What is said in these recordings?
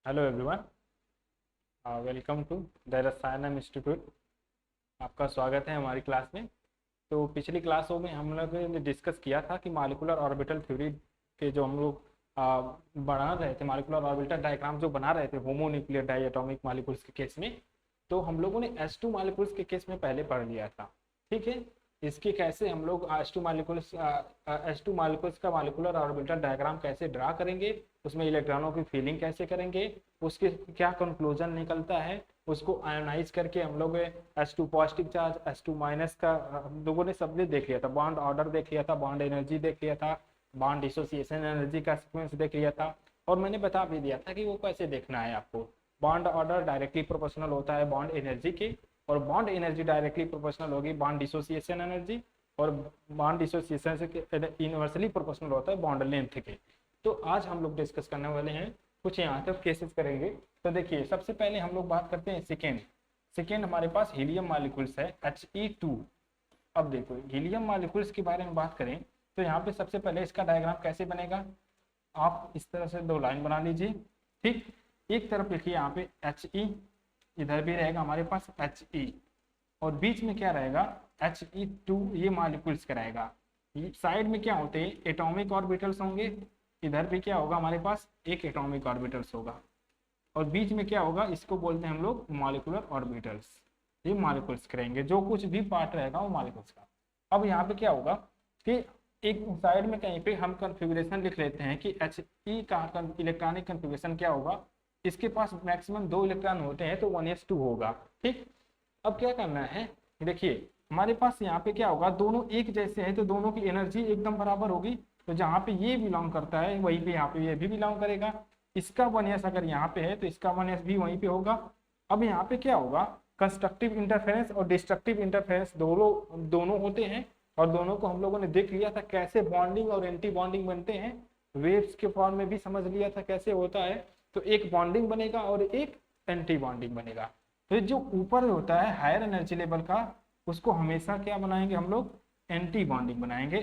Hello everyone, welcome to the Rasayanam institute. आपका स्वागत है हमारी क्लास में। तो पिछली क्लासों में हम लोग ने डिस्कस किया था कि मॉलिक्यूलर ऑर्बिटल थ्योरी के जो हम लोग बना रहे थे, मॉलिक्यूलर ऑर्बिटल डायग्राम जो बना रहे थे होमोन्यूक्लियर डायटोमिक मॉलिक्यूल्स के केस में, तो हम लोगों ने H2 मॉलिक्यूल्स के केस में पहले पढ़ लिया था। ठीक है, इसके कैसे हम लोग H2 मॉलिक्यूल्स का मॉलिक्यूलर ऑर्बिटल डायग्राम कैसे ड्रा करेंगे, उसमें इलेक्ट्रॉनों की फीलिंग कैसे करेंगे, उसके क्या कंक्लूजन निकलता है, उसको आयोनाइज करके हम लोग H2 positive charge H2 minus का हम लोगों ने सबने देख लिया था। बॉन्ड ऑर्डर देख लिया था, बॉन्ड एनर्जी देख लिया था, बॉन्ड डिसोसिएशन एनर्जी का सीक्वेंस देख लिया था, और मैंने बता भी दिया था कि वो कैसे देखना है आपको। बॉन्ड ऑर्डर डायरेक्टली प्रोपोर्शनल होता है बॉन्ड एनर्जी के, और बॉन्ड एनर्जी डायरेक्टली प्रोपोर्शनल होगी बॉन्ड डिसोसिएशन एनर्जी, और बॉन्ड डिसोसिएशन से इनवर्सली प्रोपोर्शनल होता है बॉन्ड लेंथ के। तो आज हम लोग डिस्कस करने वाले हैं, कुछ यहाँ तक केसेस करेंगे। तो देखिए, सबसे पहले हम लोग बात करते हैं सेकेंड हमारे पास हीलियम मॉलिक्यूल्स है He2। अब देखो, हीलियम मॉलिक्यूल्स के बारे में बात करें तो यहाँ पे सबसे पहले इसका डायग्राम कैसे बनेगा, आप इस तरह से दो लाइन बना लीजिए। ठीक, एक तरफ लिखिए यहाँ पे He, इधर भी रहेगा हमारे पास He, और बीच में क्या रहेगा He2, ये मॉलिक्यूल्स का रहेगा। साइड में क्या होते हैं, एटॉमिक ऑर्बिटल्स होंगे। इधर भी क्या होगा, हमारे पास एक एटॉमिक ऑर्बिटल्स होगा, और बीच में क्या होगा, इसको बोलते हैं हम लोग मॉलिक्यूलर ऑर्बिटल्स। ये मॉलिक्यूल्स करेंगे, जो कुछ भी पार्ट रहेगा वो मॉलिक्यूल्स का। अब यहाँ पे क्या होगा कि एक साइड में कहीं पे हम कन्फिग्रेशन लिख लेते हैं कि He का इलेक्ट्रॉनिक कन्फिग्रेशन क्या होगा, इसके पास मैक्सिमम 2 इलेक्ट्रॉन होते हैं तो 1s2 होगा। ठीक, अब क्या करना है, देखिए हमारे पास यहाँ पे क्या होगा, दोनों एक जैसे हैं तो दोनों की एनर्जी एकदम बराबर होगी। तो जहाँ पे ये बिलोंग करता है वहीं पे यहाँ पे ये भी बिलोंग करेगा। इसका 1s अगर यहाँ पे है तो इसका 1s भी वहीं पे होगा। अब यहाँ पे क्या होगा, कंस्ट्रक्टिव इंटरफेरेंस और डिस्ट्रक्टिव इंटरफेरेंस दोनों होते हैं, और दोनों को हम लोगों ने देख लिया था कैसे बॉन्डिंग और एंटी बॉन्डिंग बनते हैं। वेव्स के फॉर्म में भी समझ लिया था कैसे होता है। तो एक बॉन्डिंग बनेगा और एक एंटी बॉन्डिंग बनेगा। तो जो ऊपर होता है हायर एनर्जी लेवल का, उसको हमेशा क्या बनाएंगे हम लोग, एंटी बॉन्डिंग बनाएंगे।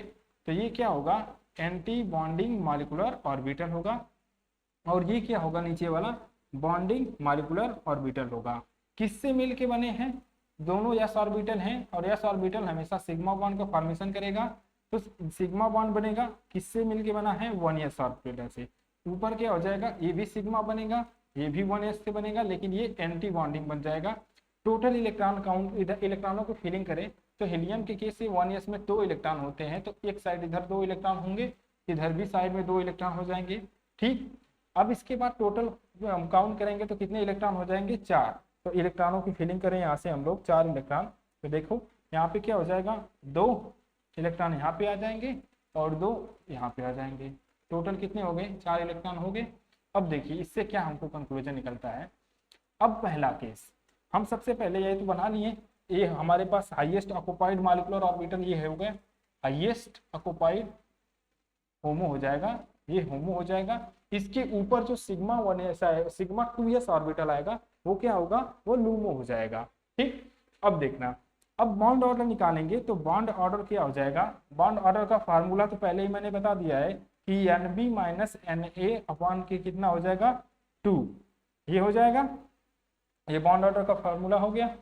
तो ये क्या होगा, एंटी बॉन्डिंग मॉलिक्यूलर ऑर्बिटल होगा, और ये क्या होगा, नीचे वाला बॉन्डिंग मॉलिक्यूलर ऑर्बिटल होगा। किससे मिलके बने हैं, दोनों s ऑर्बिटल हैं, और s ऑर्बिटल हमेशा सिग्मा बॉन्ड का फॉर्मेशन करेगा। तो सिग्मा बॉन्ड बनेगा, किससे मिलके बना है, 1s ऑर्बिटल से। ऊपर क्या हो जाएगा, ये भी सिग्मा बनेगा, ये भी 1s से बनेगा, लेकिन ये एंटी बॉन्डिंग बन जाएगा। टोटल इलेक्ट्रॉन काउंट, इधर इलेक्ट्रॉनों को फिलिंग करें तो हीलियम के केस से 1s में 2 इलेक्ट्रॉन होते हैं, तो एक साइड इधर 2 इलेक्ट्रॉन होंगे, इधर भी साइड में 2 इलेक्ट्रॉन हो जाएंगे। ठीक, अब इसके बाद टोटल हम काउंट करेंगे तो कितने इलेक्ट्रॉन हो जाएंगे, 4। तो इलेक्ट्रॉनों की फिलिंग करें यहाँ से हम लोग 4 इलेक्ट्रॉन। तो देखो यहाँ पे क्या हो जाएगा, 2 इलेक्ट्रॉन यहाँ पे आ जाएंगे और 2 यहाँ पे आ जाएंगे। टोटल कितने हो गए, 4 इलेक्ट्रॉन हो गए। अब देखिए इससे क्या हमको कंक्लूजन निकलता है। अब पहला केस हम सबसे पहले ये तो बना लिए, ये हमारे पास हाईएस्ट ऑक्युपाइड मॉलिक्यूलर ऑर्बिटल ये हो गया, हाईएस्ट ऑक्युपाइड होमो हो जाएगा, ये होमो हो जाएगा। इसके ऊपर जो सिग्मा 1s है, सिग्मा 2s ऑर्बिटल आएगा, वो क्या होगा, वो लूमो हो जाएगा। ठीक, अब देखना, अब बॉन्ड ऑर्डर निकालेंगे तो बॉन्ड ऑर्डर क्या हो जाएगा, बॉन्ड ऑर्डर का फार्मूला तो पहले ही मैंने बता दिया है कि NB माइनस NA अपॉन के कितना हो जाएगा, 2। ये हो जाएगा, ये बॉन्ड ऑर्डर का फार्मूला हो गया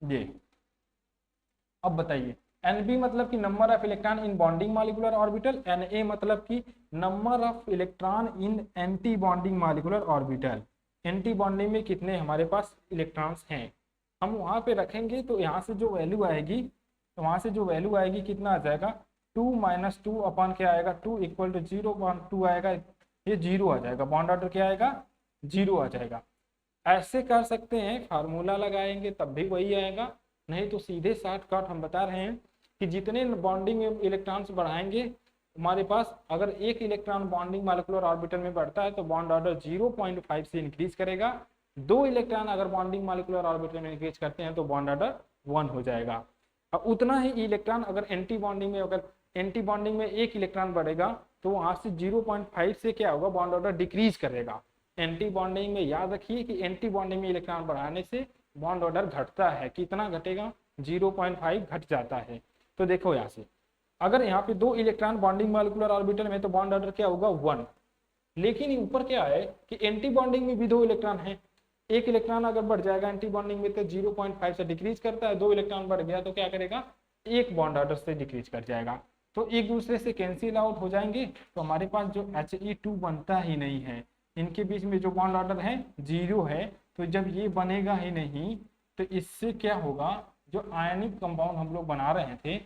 ये। अब बताइए, NB मतलब कि number of electron in bonding molecular orbital, Na मतलब कि number of electron in anti bonding molecular orbital. Anti bonding में कितने हमारे पास इलेक्ट्रॉन्स हैं, हम वहां पे रखेंगे तो यहाँ से जो वैल्यू आएगी, तो वहां से जो वैल्यू आएगी कितना आ जाएगा, 2 माइनस 2 अपॉन क्या आएगा, 2 इक्वल टू 0.2 आएगा, ये 0 आ जाएगा। बॉन्ड ऑर्डर क्या आएगा, 0 आ जाएगा। ऐसे कर सकते हैं, फार्मूला लगाएंगे तब भी वही आएगा, नहीं तो सीधे शॉर्टकट हम बता रहे हैं कि जितने बॉन्डिंग में इलेक्ट्रॉन्स बढ़ाएंगे, हमारे पास अगर एक इलेक्ट्रॉन बॉन्डिंग मॉलिक्यूलर ऑर्बिटल में बढ़ता है तो बॉन्ड ऑर्डर 0.5 से इंक्रीज करेगा। 2 इलेक्ट्रॉन अगर बॉन्डिंग मॉलिक्यूलर ऑर्बिटल में इंक्रीज करते हैं तो बॉन्ड ऑर्डर 1 हो जाएगा। अब उतना ही इलेक्ट्रॉन अगर एंटी बॉन्डिंग में, अगर एंटी बॉन्डिंग में 1 इलेक्ट्रॉन बढ़ेगा तो वहां से 0.5 से क्या होगा, बॉन्ड ऑर्डर डिक्रीज करेगा। एंटी बॉन्डिंग में याद रखिए कि एंटी बॉन्डिंग में इलेक्ट्रॉन बढ़ाने से बॉन्ड ऑर्डर घटता है, कितना घटेगा, 0.5 घट जाता है। तो देखो यहाँ से, अगर यहाँ पे 2 इलेक्ट्रॉन बॉन्डिंग मॉलिक्यूलर ऑर्बिटल में तो बॉन्ड ऑर्डर क्या होगा, 1। लेकिन ऊपर क्या है कि एंटी बॉन्डिंग में भी 2 इलेक्ट्रॉन है। एक इलेक्ट्रॉन अगर बढ़ जाएगा एंटी बॉन्डिंग में तो 0.5 से डिक्रीज करता है, 2 इलेक्ट्रॉन बढ़ गया तो क्या करेगा, एक बॉन्ड ऑर्डर से डिक्रीज कर जाएगा, तो एक दूसरे से कैंसिल आउट हो जाएंगे। तो हमारे पास जो He2 बनता ही नहीं है, इनके बीच में जो बॉन्ड ऑर्डर है 0 है, तो जब ये बनेगा ही नहीं तो इससे क्या होगा, जो आयनिक कंपाउंड हम लोग बना रहे थे,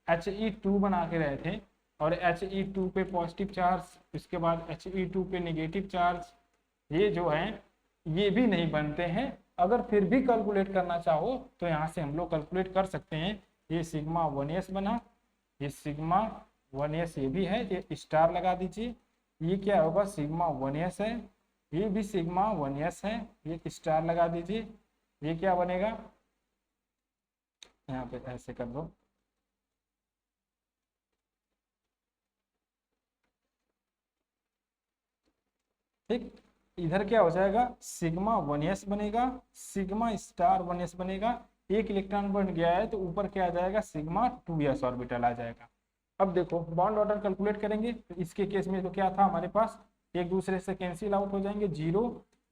He2 बना के रहे थे, और He2 पे पॉजिटिव चार्ज, इसके बाद He2 पे नेगेटिव चार्ज, ये जो है ये भी नहीं बनते हैं। अगर फिर भी कैलकुलेट करना चाहो तो यहाँ से हम लोग कैलकुलेट कर सकते हैं। ये सिग्मा 1s बना, ये सिग्मा 1s ये भी है, ये स्टार लगा दीजिए, ये क्या होगा सिग्मा 1s है, ये भी सिग्मा 1s है, ये स्टार लगा दीजिए, ये क्या बनेगा, यहाँ पे ऐसे कर दो, ठीक। इधर क्या हो जाएगा, सिग्मा 1s बनेगा, सिग्मा स्टार 1s बनेगा, एक इलेक्ट्रॉन बन गया है तो ऊपर क्या आ जाएगा, सिग्मा 2s ऑर्बिटल आ जाएगा। अब देखो बॉन्ड ऑर्डर कैलकुलेट करेंगे तो इसके केस में तो क्या था हमारे पास, एक दूसरे से कैंसिल आउट हो जाएंगे 0,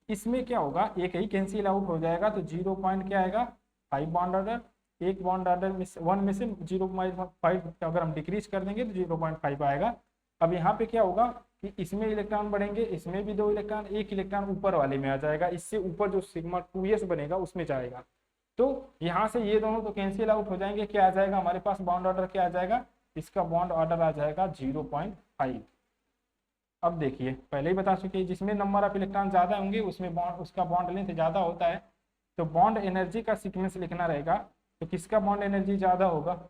इसमें क्या होगा एक ही कैंसिल आउट हो जाएगा तो 0 पॉइंट क्या आएगा 5 बॉन्ड ऑर्डर, एक बॉन्ड ऑर्डर में 1 में से 0.5 अगर हम डिक्रीज कर देंगे तो 0.5 आएगा। अब यहाँ पे क्या होगा कि इसमें इलेक्ट्रॉन बढ़ेंगे, इसमें भी 2 इलेक्ट्रॉन, एक इलेक्ट्रॉन ऊपर वाले में आ जाएगा, इससे ऊपर जो सिग्मा 2s बनेगा उसमें जाएगा, तो यहाँ से ये दोनों तो कैंसिल आउट हो जाएंगे, क्या आ जाएगा हमारे पास बॉन्ड ऑर्डर, क्या आ जाएगा, इसका बॉन्ड ऑर्डर आ जाएगा 0.5। अब देखिए पहले ही बता चुके जिसमें नंबर ऑफ इलेक्ट्रॉन ज्यादा होंगे उसमें बॉन्ड उसका बॉन्ड लेंथ ज्यादा होता है, तो बॉन्ड एनर्जी का सीक्वेंस लिखना रहेगा, तो किसका बॉन्ड एनर्जी ज्यादा होगा,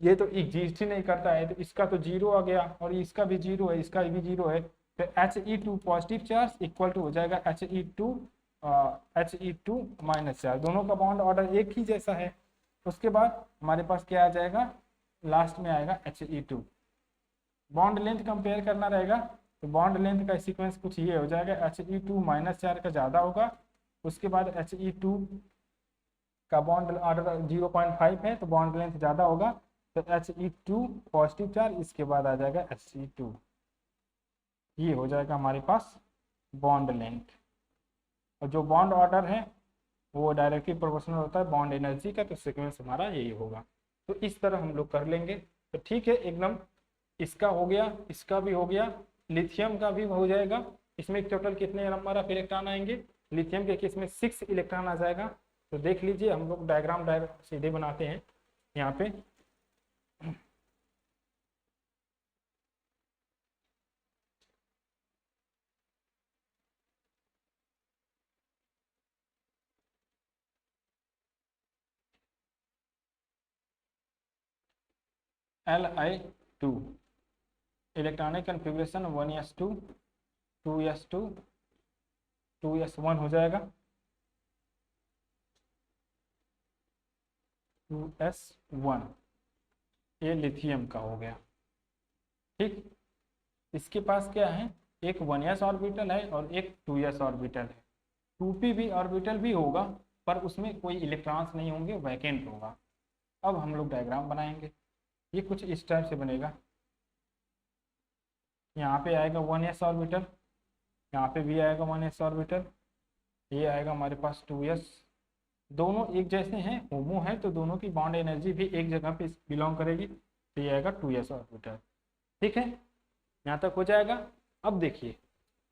ये तो एग्जिस्ट ही नहीं करता है तो इसका तो 0 आ गया, और इसका भी 0 है, इसका भी 0 है, तो He2 positive charge equal to हो जाएगा He2 माइनस चार्ज, दोनों का बॉन्ड ऑर्डर एक ही जैसा है। उसके बाद हमारे पास क्या आ जाएगा, लास्ट में आएगा He2, बॉन्ड लेंथ कंपेयर करना रहेगा, तो बॉन्ड लेंथ का सीक्वेंस कुछ ये हो जाएगा, He2 माइनस चार्ज का ज़्यादा होगा, उसके बाद He2 का बॉन्ड ऑर्डर 0.5 है तो बॉन्ड लेंथ ज़्यादा होगा, तो He2 पॉजिटिव चार्ज, इसके बाद आ जाएगा He2, ये हो जाएगा हमारे पास बॉन्ड लेंथ। और जो बॉन्ड ऑर्डर है वो डायरेक्टली प्रोपोर्शनल होता है बॉन्ड एनर्जी का, तो सीक्वेंस हमारा यही होगा। तो इस तरह हम लोग कर लेंगे, तो ठीक है एकदम, इसका हो गया, इसका भी हो गया, लिथियम का भी हो जाएगा। इसमें टोटल कितने नंबर ऑफ इलेक्ट्रॉन आएंगे, लिथियम के केस में 6 इलेक्ट्रॉन आ जाएगा। तो देख लीजिए हम लोग डायग्राम सीधे बनाते हैं यहाँ पे, Li2 electronic configuration 1s2 2s2 2s1 हो जाएगा, 2s1 ये लिथियम का हो गया, ठीक। इसके पास क्या है, एक 1s ऑर्बिटल है और एक 2s ऑर्बिटल है, 2p भी ऑर्बिटल भी होगा पर उसमें कोई इलेक्ट्रॉन्स नहीं होंगे, वैकेंट होगा। अब हम लोग डायग्राम बनाएंगे, ये कुछ इस टाइप से बनेगा, यहाँ पे आएगा 1s ऑर्बिटल, यहाँ पे भी आएगा 1s ऑर्बिटल, ये आएगा हमारे पास 2s, दोनों एक जैसे हैं, होमो है तो दोनों की बॉन्ड एनर्जी भी एक जगह पे बिलोंग करेगी, तो ये आएगा 2s ऑर्बिटल, ठीक है, यहाँ तक हो जाएगा। अब देखिए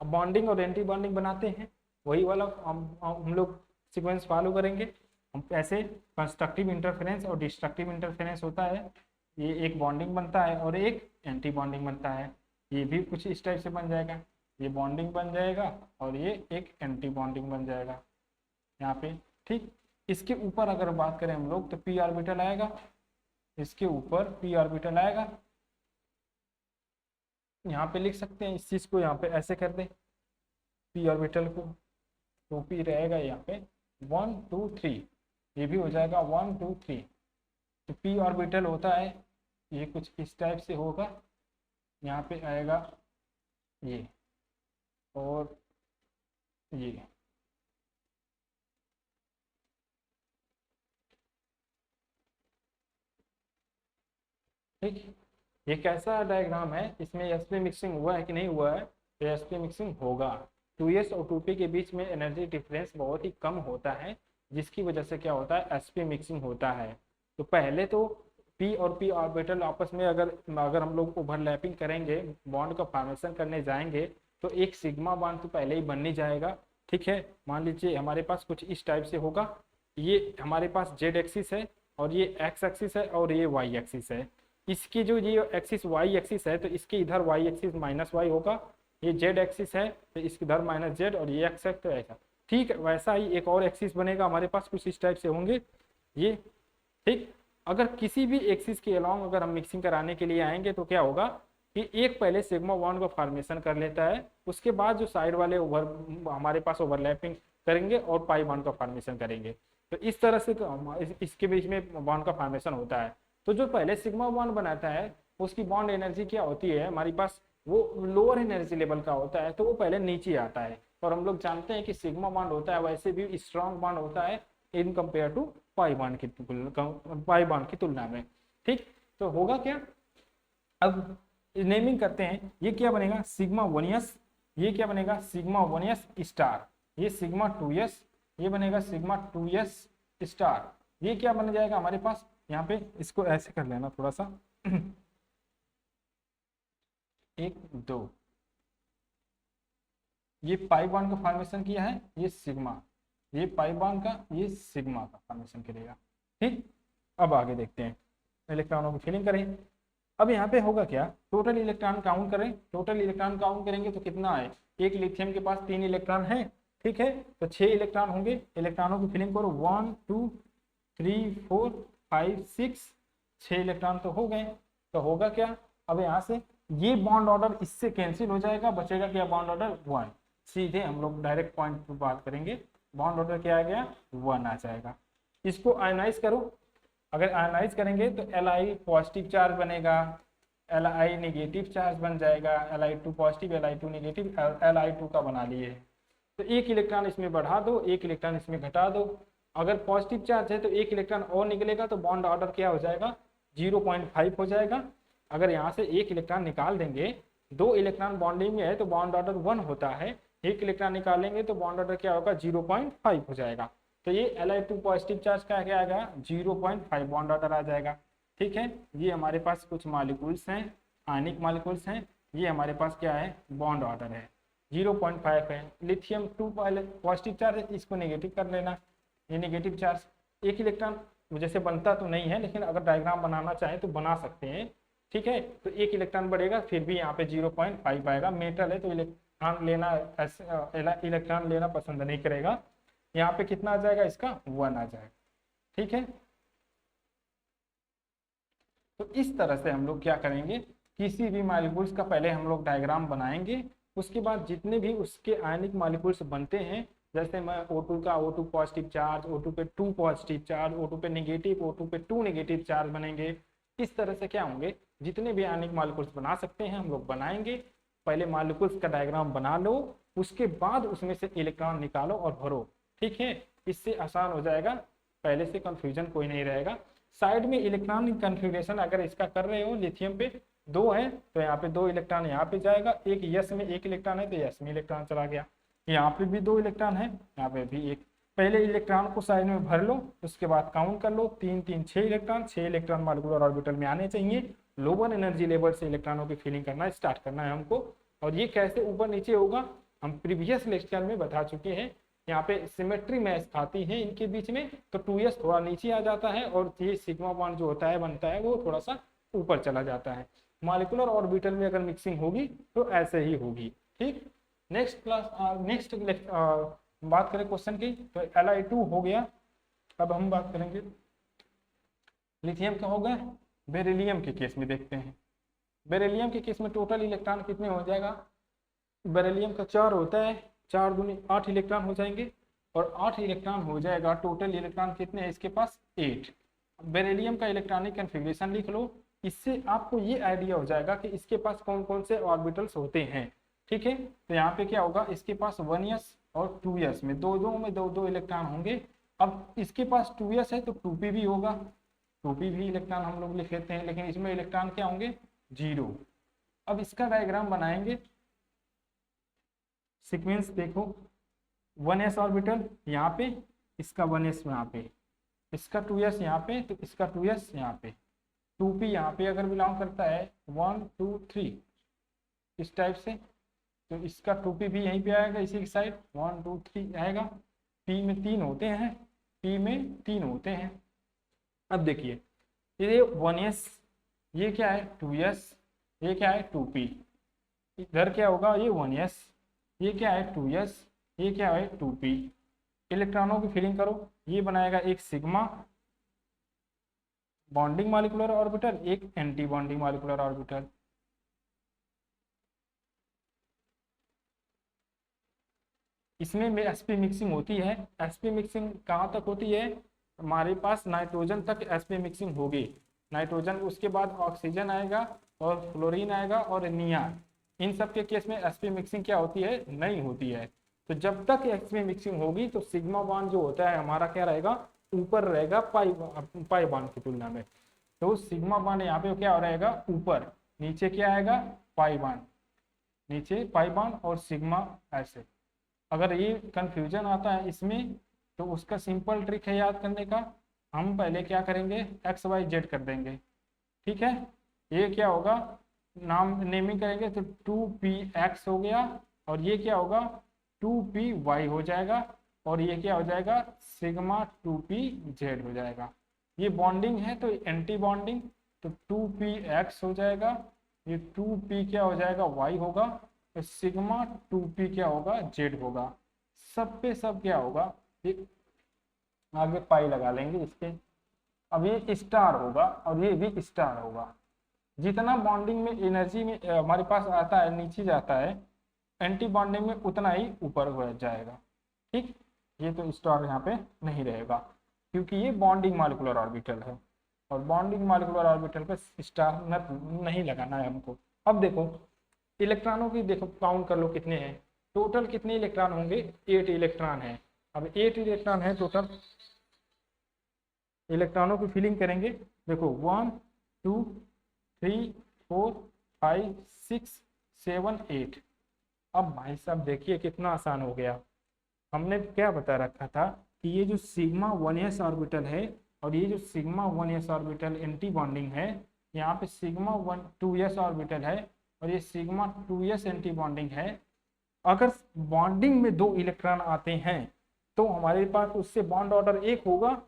अब बॉन्डिंग और एंटी बॉन्डिंग बनाते हैं, वही वाला हम लोग सीक्वेंस फॉलो करेंगे। हम ऐसे कंस्ट्रक्टिव इंटरफेरेंस और डिस्ट्रक्टिव इंटरफेरेंस होता है, ये एक बॉन्डिंग बनता है और एक एंटी बॉन्डिंग बनता है, ये भी कुछ इस टाइप से बन जाएगा, ये बॉन्डिंग बन जाएगा और ये एक एंटी बॉन्डिंग बन जाएगा यहाँ पे, ठीक। इसके ऊपर अगर बात करें हम लोग तो p ऑर्बिटल आएगा, इसके ऊपर p ऑर्बिटल आएगा, यहाँ पे लिख सकते हैं इस चीज़ को, यहाँ पे ऐसे कर दें p ऑर्बिटल को, तो p रहेगा यहाँ पे 1 2 3, ये भी हो जाएगा 1 2 3, तो p ऑर्बिटल होता है ये कुछ इस टाइप से होगा, यहाँ पे आएगा ये और ये, ठीक। ये कैसा डायग्राम है, इसमें एसपी मिक्सिंग हुआ है कि नहीं हुआ है, तो sp मिक्सिंग होगा। 2s और 2p के बीच में एनर्जी डिफरेंस बहुत ही कम होता है, जिसकी वजह से क्या होता है, sp मिक्सिंग होता है। तो पहले तो p और p ऑर्बिटल आपस में अगर अगर हम लोग ओवरलैपिंग करेंगे, बॉन्ड का फॉर्मेशन करने जाएंगे, तो एक सिग्मा बॉन्ड तो पहले ही बन ही जाएगा। ठीक है, मान लीजिए हमारे पास कुछ इस टाइप से होगा, ये हमारे पास जेड एक्सिस है और ये एक्स एक्सिस है और ये वाई एक्सिस है। इसकी जो ये एक्सिस वाई एक्सिस है, तो इसके इधर वाई एक्सिस माइनस वाई होगा, ये जेड एक्सिस है तो इसके इधर माइनस जेड, और ये एक्स है तो ऐसा। ठीक है, वैसा ही एक और एक्सिस बनेगा हमारे पास, कुछ इस टाइप से होंगे ये। ठीक, अगर किसी भी एक्सिस के अलोंग अगर हम मिक्सिंग कराने के लिए आएंगे तो क्या होगा कि एक पहले सिग्मा बॉन्ड का फॉर्मेशन कर लेता है, उसके बाद जो साइड वाले ओवर हमारे पास ओवरलैपिंग करेंगे और पाई बॉन्ड का फॉर्मेशन करेंगे। तो इस तरह से इसके बीच में बॉन्ड का फॉर्मेशन होता है। तो जो पहले सिग्मा बॉन्ड बनाता है उसकी बॉन्ड एनर्जी क्या होती है हमारे पास, वो लोअर एनर्जी लेवल का होता है, तो वो पहले नीचे आता है। और हम लोग जानते हैं कि सिग्मा बॉन्ड होता है वैसे भी स्ट्रॉन्ग बॉन्ड होता है in compare to pi bond की तुलना में। ठीक, तो होगा क्या, अब नेमिंग करते हैं, ये क्या बनेगा सिग्मा 1s, ये क्या बनेगा सिग्मा 1s स्टार, ये सिग्मा 2s, ये बनेगा सिग्मा 2s स्टार। ये क्या बन जाएगा हमारे पास, यहाँ पे इसको ऐसे कर लेना थोड़ा सा 1 2, ये पाई बॉन्ड का फॉर्मेशन किया है, ये सिग्मा, ये पाई बॉन्ड का, ये सिग्मा का फॉर्मेशन करेगा। ठीक, अब आगे देखते हैं, इलेक्ट्रॉनों की फिलिंग करें। अब यहाँ पे होगा क्या, टोटल इलेक्ट्रॉन काउंट करें, टोटल इलेक्ट्रॉन काउंट करेंगे तो कितना आए, एक लिथियम के पास 3 इलेक्ट्रॉन है। ठीक है, तो 6 इलेक्ट्रॉन होंगे, इलेक्ट्रॉनों की फिलिंग करो 1 2 3 4 5 6, 6 इलेक्ट्रॉन तो हो गए। तो होगा क्या, अब यहाँ से ये बॉन्ड ऑर्डर इससे कैंसिल हो जाएगा, बचेगा क्या बॉन्ड ऑर्डर 1। सीधे हम लोग डायरेक्ट पॉइंट पर बात करेंगे, बॉन्ड ऑर्डर क्या आ गया 1 आ जाएगा। इसको आयनाइज करो, अगर आयनाइज करेंगे तो Li पॉजिटिव चार्ज बनेगा, Li नेगेटिव चार्ज बन जाएगा, Li2 positive Li2 negative, Li2 का बना लिए। तो एक इलेक्ट्रॉन इसमें बढ़ा दो, एक इलेक्ट्रॉन इसमें घटा दो। अगर पॉजिटिव चार्ज है तो एक इलेक्ट्रॉन और निकलेगा, तो बॉन्ड ऑर्डर क्या हो जाएगा 0.5 हो जाएगा। अगर यहाँ से एक इलेक्ट्रॉन निकाल देंगे, 2 इलेक्ट्रॉन बॉन्डिंग में है तो बॉन्ड ऑर्डर 1 होता है, एक इलेक्ट्रॉन निकालेंगे तो बॉन्ड ऑर्डर क्या होगा 0.5 हो जाएगा। तो ये Li2 पॉजिटिव चार्ज का क्या आ गया 0.5 बॉन्ड ऑर्डर आ जाएगा। ठीक है, ये हमारे पास कुछ मॉलिक्यूल्स हैं, आयनिक मॉलिक्यूल्स हैं, ये हमारे पास क्या है बॉन्ड ऑर्डर है 0.5 है। लिथियम 2 पॉजिटिव चार्ज है, इसको नेगेटिव कर लेना, ये नेगेटिव चार्ज, एक इलेक्ट्रॉन जैसे बनता तो नहीं है लेकिन अगर डायग्राम बनाना चाहे तो बना सकते हैं। ठीक है, तो एक इलेक्ट्रॉन बढ़ेगा फिर भी यहाँ पे 0.5 आएगा, मेटल है तो इलेक्ट्रॉन लेना पसंद नहीं करेगा। यहाँ पे कितना आ जाएगा इसका 1 आ जाएगा। ठीक है, तो इस तरह से हम लोग क्या करेंगे, किसी भी मॉलिक्यूल्स का पहले हम लोग डायग्राम बनाएंगे, उसके बाद जितने भी उसके आयनिक मॉलिक्यूल्स बनते हैं, जैसे मैं O2 का O2 पॉजिटिव चार्ज, O2 पे 2 पॉजिटिव चार्ज, O2 पे नेगेटिव, O2 पे 2 नेगेटिव चार्ज बनेंगे। इस तरह से क्या होंगे, जितने भी आयनिक मॉलिक्यूल्स बना सकते हैं हम लोग बनाएंगे। पहले मॉलिक्यूल्स का डायग्राम बना लो, उसके बाद उसमें से इलेक्ट्रॉन निकालो और भरो। ठीक है, इससे आसान हो जाएगा, पहले से कंफ्यूजन कोई नहीं रहेगा। साइड में इलेक्ट्रॉन कन्फिग्रेशन अगर इसका कर रहे हो, लिथियम पे 2 है तो यहाँ पे 2 इलेक्ट्रॉन यहाँ पे जाएगा, एक यस में 1 इलेक्ट्रॉन है तो यस में इलेक्ट्रॉन चला गया, यहाँ पे भी 2 इलेक्ट्रॉन है, यहाँ पे भी 1। पहले इलेक्ट्रॉन को साइड में भर लो, उसके बाद काउंट कर लो, 3 3 6 इलेक्ट्रॉन, 6 इलेक्ट्रॉन मॉलिक्यूलर ऑर्बिटल में आने चाहिए। लोअर एनर्जी लेवल से इलेक्ट्रॉनों की फिलिंग करना स्टार्ट करना है हमको। और ये कैसे ऊपर नीचे होगा हम प्रीवियस लेक्चर में बता चुके हैं। यहाँ पे सिमेट्री मैच खाती है इनके बीच में, तो 2s थोड़ा नीचे आ जाता है और ये सिग्मा बॉन्ड जो होता है बनता है वो थोड़ा सा ऊपर चला जाता है। मॉलिक्यूलर ऑर्बिटल में अगर मिक्सिंग होगी तो ऐसे ही होगी। ठीक, नेक्स्ट बात करें क्वेश्चन की, तो Li2 हो गया। अब हम बात करेंगे लिथियम का, हो गया। बेरिलियम के केस में देखते हैं, बेरिलियम के केस में टोटल इलेक्ट्रॉन कितने हो जाएगा, बेरिलियम का 4 होता है, 4 दूनी 8 इलेक्ट्रॉन हो जाएंगे, और 8 इलेक्ट्रॉन हो जाएगा। टोटल इलेक्ट्रॉन कितने हैं इसके पास 8। बेरिलियम का इलेक्ट्रॉनिक कन्फिग्रेशन लिख लो, इससे आपको ये आइडिया हो जाएगा कि इसके पास कौन कौन से ऑर्बिटल्स होते हैं। ठीक है, तो यहाँ पे क्या होगा, इसके पास 1s और 2s में दो दो इलेक्ट्रॉन होंगे। अब इसके पास 2s है तो 2p भी होगा, 2p भी इलेक्ट्रॉन हम लोग लिख लेते हैं, लेकिन इसमें इलेक्ट्रॉन क्या होंगे 0। अब इसका डायग्राम बनाएंगे, सीक्वेंस देखो, 1s ऑर्बिटल यहाँ पे, इसका 1s यहाँ पे, इसका 2s यहाँ पे, तो इसका 2s यहाँ पे, 2p यहाँ पे अगर बिलोंग करता है 1 2 3 इस टाइप से, तो इसका 2p भी यहीं पे आएगा इसी की साइड, 1 2 3 आएगा। p में 3 होते हैं, p में 3 होते हैं। अब देखिए ये 1s, ये क्या है 2s, ये क्या है 2p, इधर क्या होगा ये 1s, ये क्या है 2s, ये क्या है 2p। इलेक्ट्रॉनों की फीलिंग करो, ये बनाएगा एक सिग्मा बॉन्डिंग मॉलिक्यूलर ऑर्बिटल, एक एंटी बॉन्डिंग मॉलिक्यूलर ऑर्बिटल। इसमें sp मिक्सिंग होती है। sp मिक्सिंग कहाँ तक होती है, हमारे पास नाइट्रोजन तक sp मिक्सिंग होगी, नाइट्रोजन उसके बाद ऑक्सीजन आएगा और फ्लोरीन आएगा और नियान, इन सब के केस में sp मिक्सिंग क्या होती है, नहीं होती है। तो जब तक sp मिक्सिंग होगी तो सिग्मा बॉन्ड जो होता है हमारा क्या रहेगा, ऊपर रहेगा पाई बॉन्ड की तुलना में। तो सिग्मा बॉन्ड यहाँ पे क्या रहेगा ऊपर, नीचे क्या आएगा पाई बॉन्ड, नीचे पाई बॉन्ड और सिग्मा ऐसे। अगर ये कंफ्यूजन आता है इसमें तो उसका सिंपल ट्रिक है याद करने का, हम पहले क्या करेंगे एक्स वाई जेड कर देंगे, ठीक है। ये क्या होगा, नाम नेमिंग करेंगे तो 2px हो गया, और ये क्या होगा 2py हो जाएगा, और ये क्या हो जाएगा सिग्मा 2pz हो जाएगा। ये बॉन्डिंग है तो एंटी बॉन्डिंग, तो 2px हो जाएगा, ये 2p क्या हो जाएगा y होगा, तो सिग्मा 2p क्या होगा z होगा। सब पे सब क्या होगा, ये आगे पाई लगा लेंगे इसके। अब ये स्टार होगा और ये भी स्टार होगा। जितना बॉन्डिंग में एनर्जी में हमारे पास आता है नीचे जाता है, एंटी बॉन्डिंग में उतना ही ऊपर हो जाएगा, ठीक। ये तो स्टार यहाँ पे नहीं रहेगा क्योंकि ये बॉन्डिंग मॉलिक्यूलर ऑर्बिटल है, और बॉन्डिंग मॉलिक्यूलर ऑर्बिटल पे स्टार नहीं लगाना है हमको। अब देखो इलेक्ट्रॉनों की देखो काउंट कर लो कितने हैं, टोटल कितने इलेक्ट्रॉन होंगे, 8 इलेक्ट्रॉन है। अब 8 इलेक्ट्रॉन है टोटल, इलेक्ट्रॉनों की फिलिंग करेंगे, देखो 1 2 3 4 5 6 7 8। अब भाई साहब देखिए कितना आसान हो गया। हमने क्या बता रखा था कि ये जो सिग्मा 1s ऑर्बिटल है और ये जो sigma 1s orbital anti bonding है, यहाँ पे सिग्मा 2s ऑर्बिटल है और ये सिग्मा 2s एंटी बॉन्डिंग है। अगर बॉन्डिंग में 2 इलेक्ट्रॉन आते हैं तो हमारे पास उससे बॉन्ड ऑर्डर 1 होगा।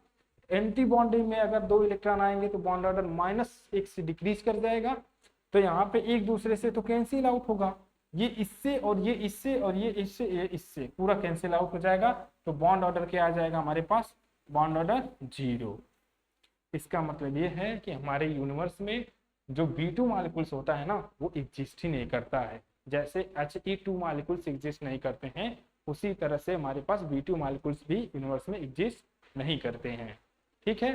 एंटी बॉन्डिंग में अगर 2 इलेक्ट्रॉन आएंगे तो बॉन्ड ऑर्डर -1 से डिक्रीज कर जाएगा। तो यहाँ पे एक दूसरे से तो कैंसिल आउट होगा, ये इससे और ये इससे और ये इससे, ये इससे पूरा कैंसिल आउट हो जाएगा। तो बॉन्ड ऑर्डर क्या आ जाएगा हमारे पास, बॉन्ड ऑर्डर 0। इसका मतलब ये है कि हमारे यूनिवर्स में जो B2 मॉलिक्यूल्स होता है ना वो एग्जिस्ट ही नहीं करता है। जैसे He2 मॉलिक्यूल्स एग्जिस्ट नहीं करते हैं उसी तरह से हमारे पास B2 मॉलिक्यूल्स भी यूनिवर्स में एग्जिस्ट नहीं करते हैं, ठीक है।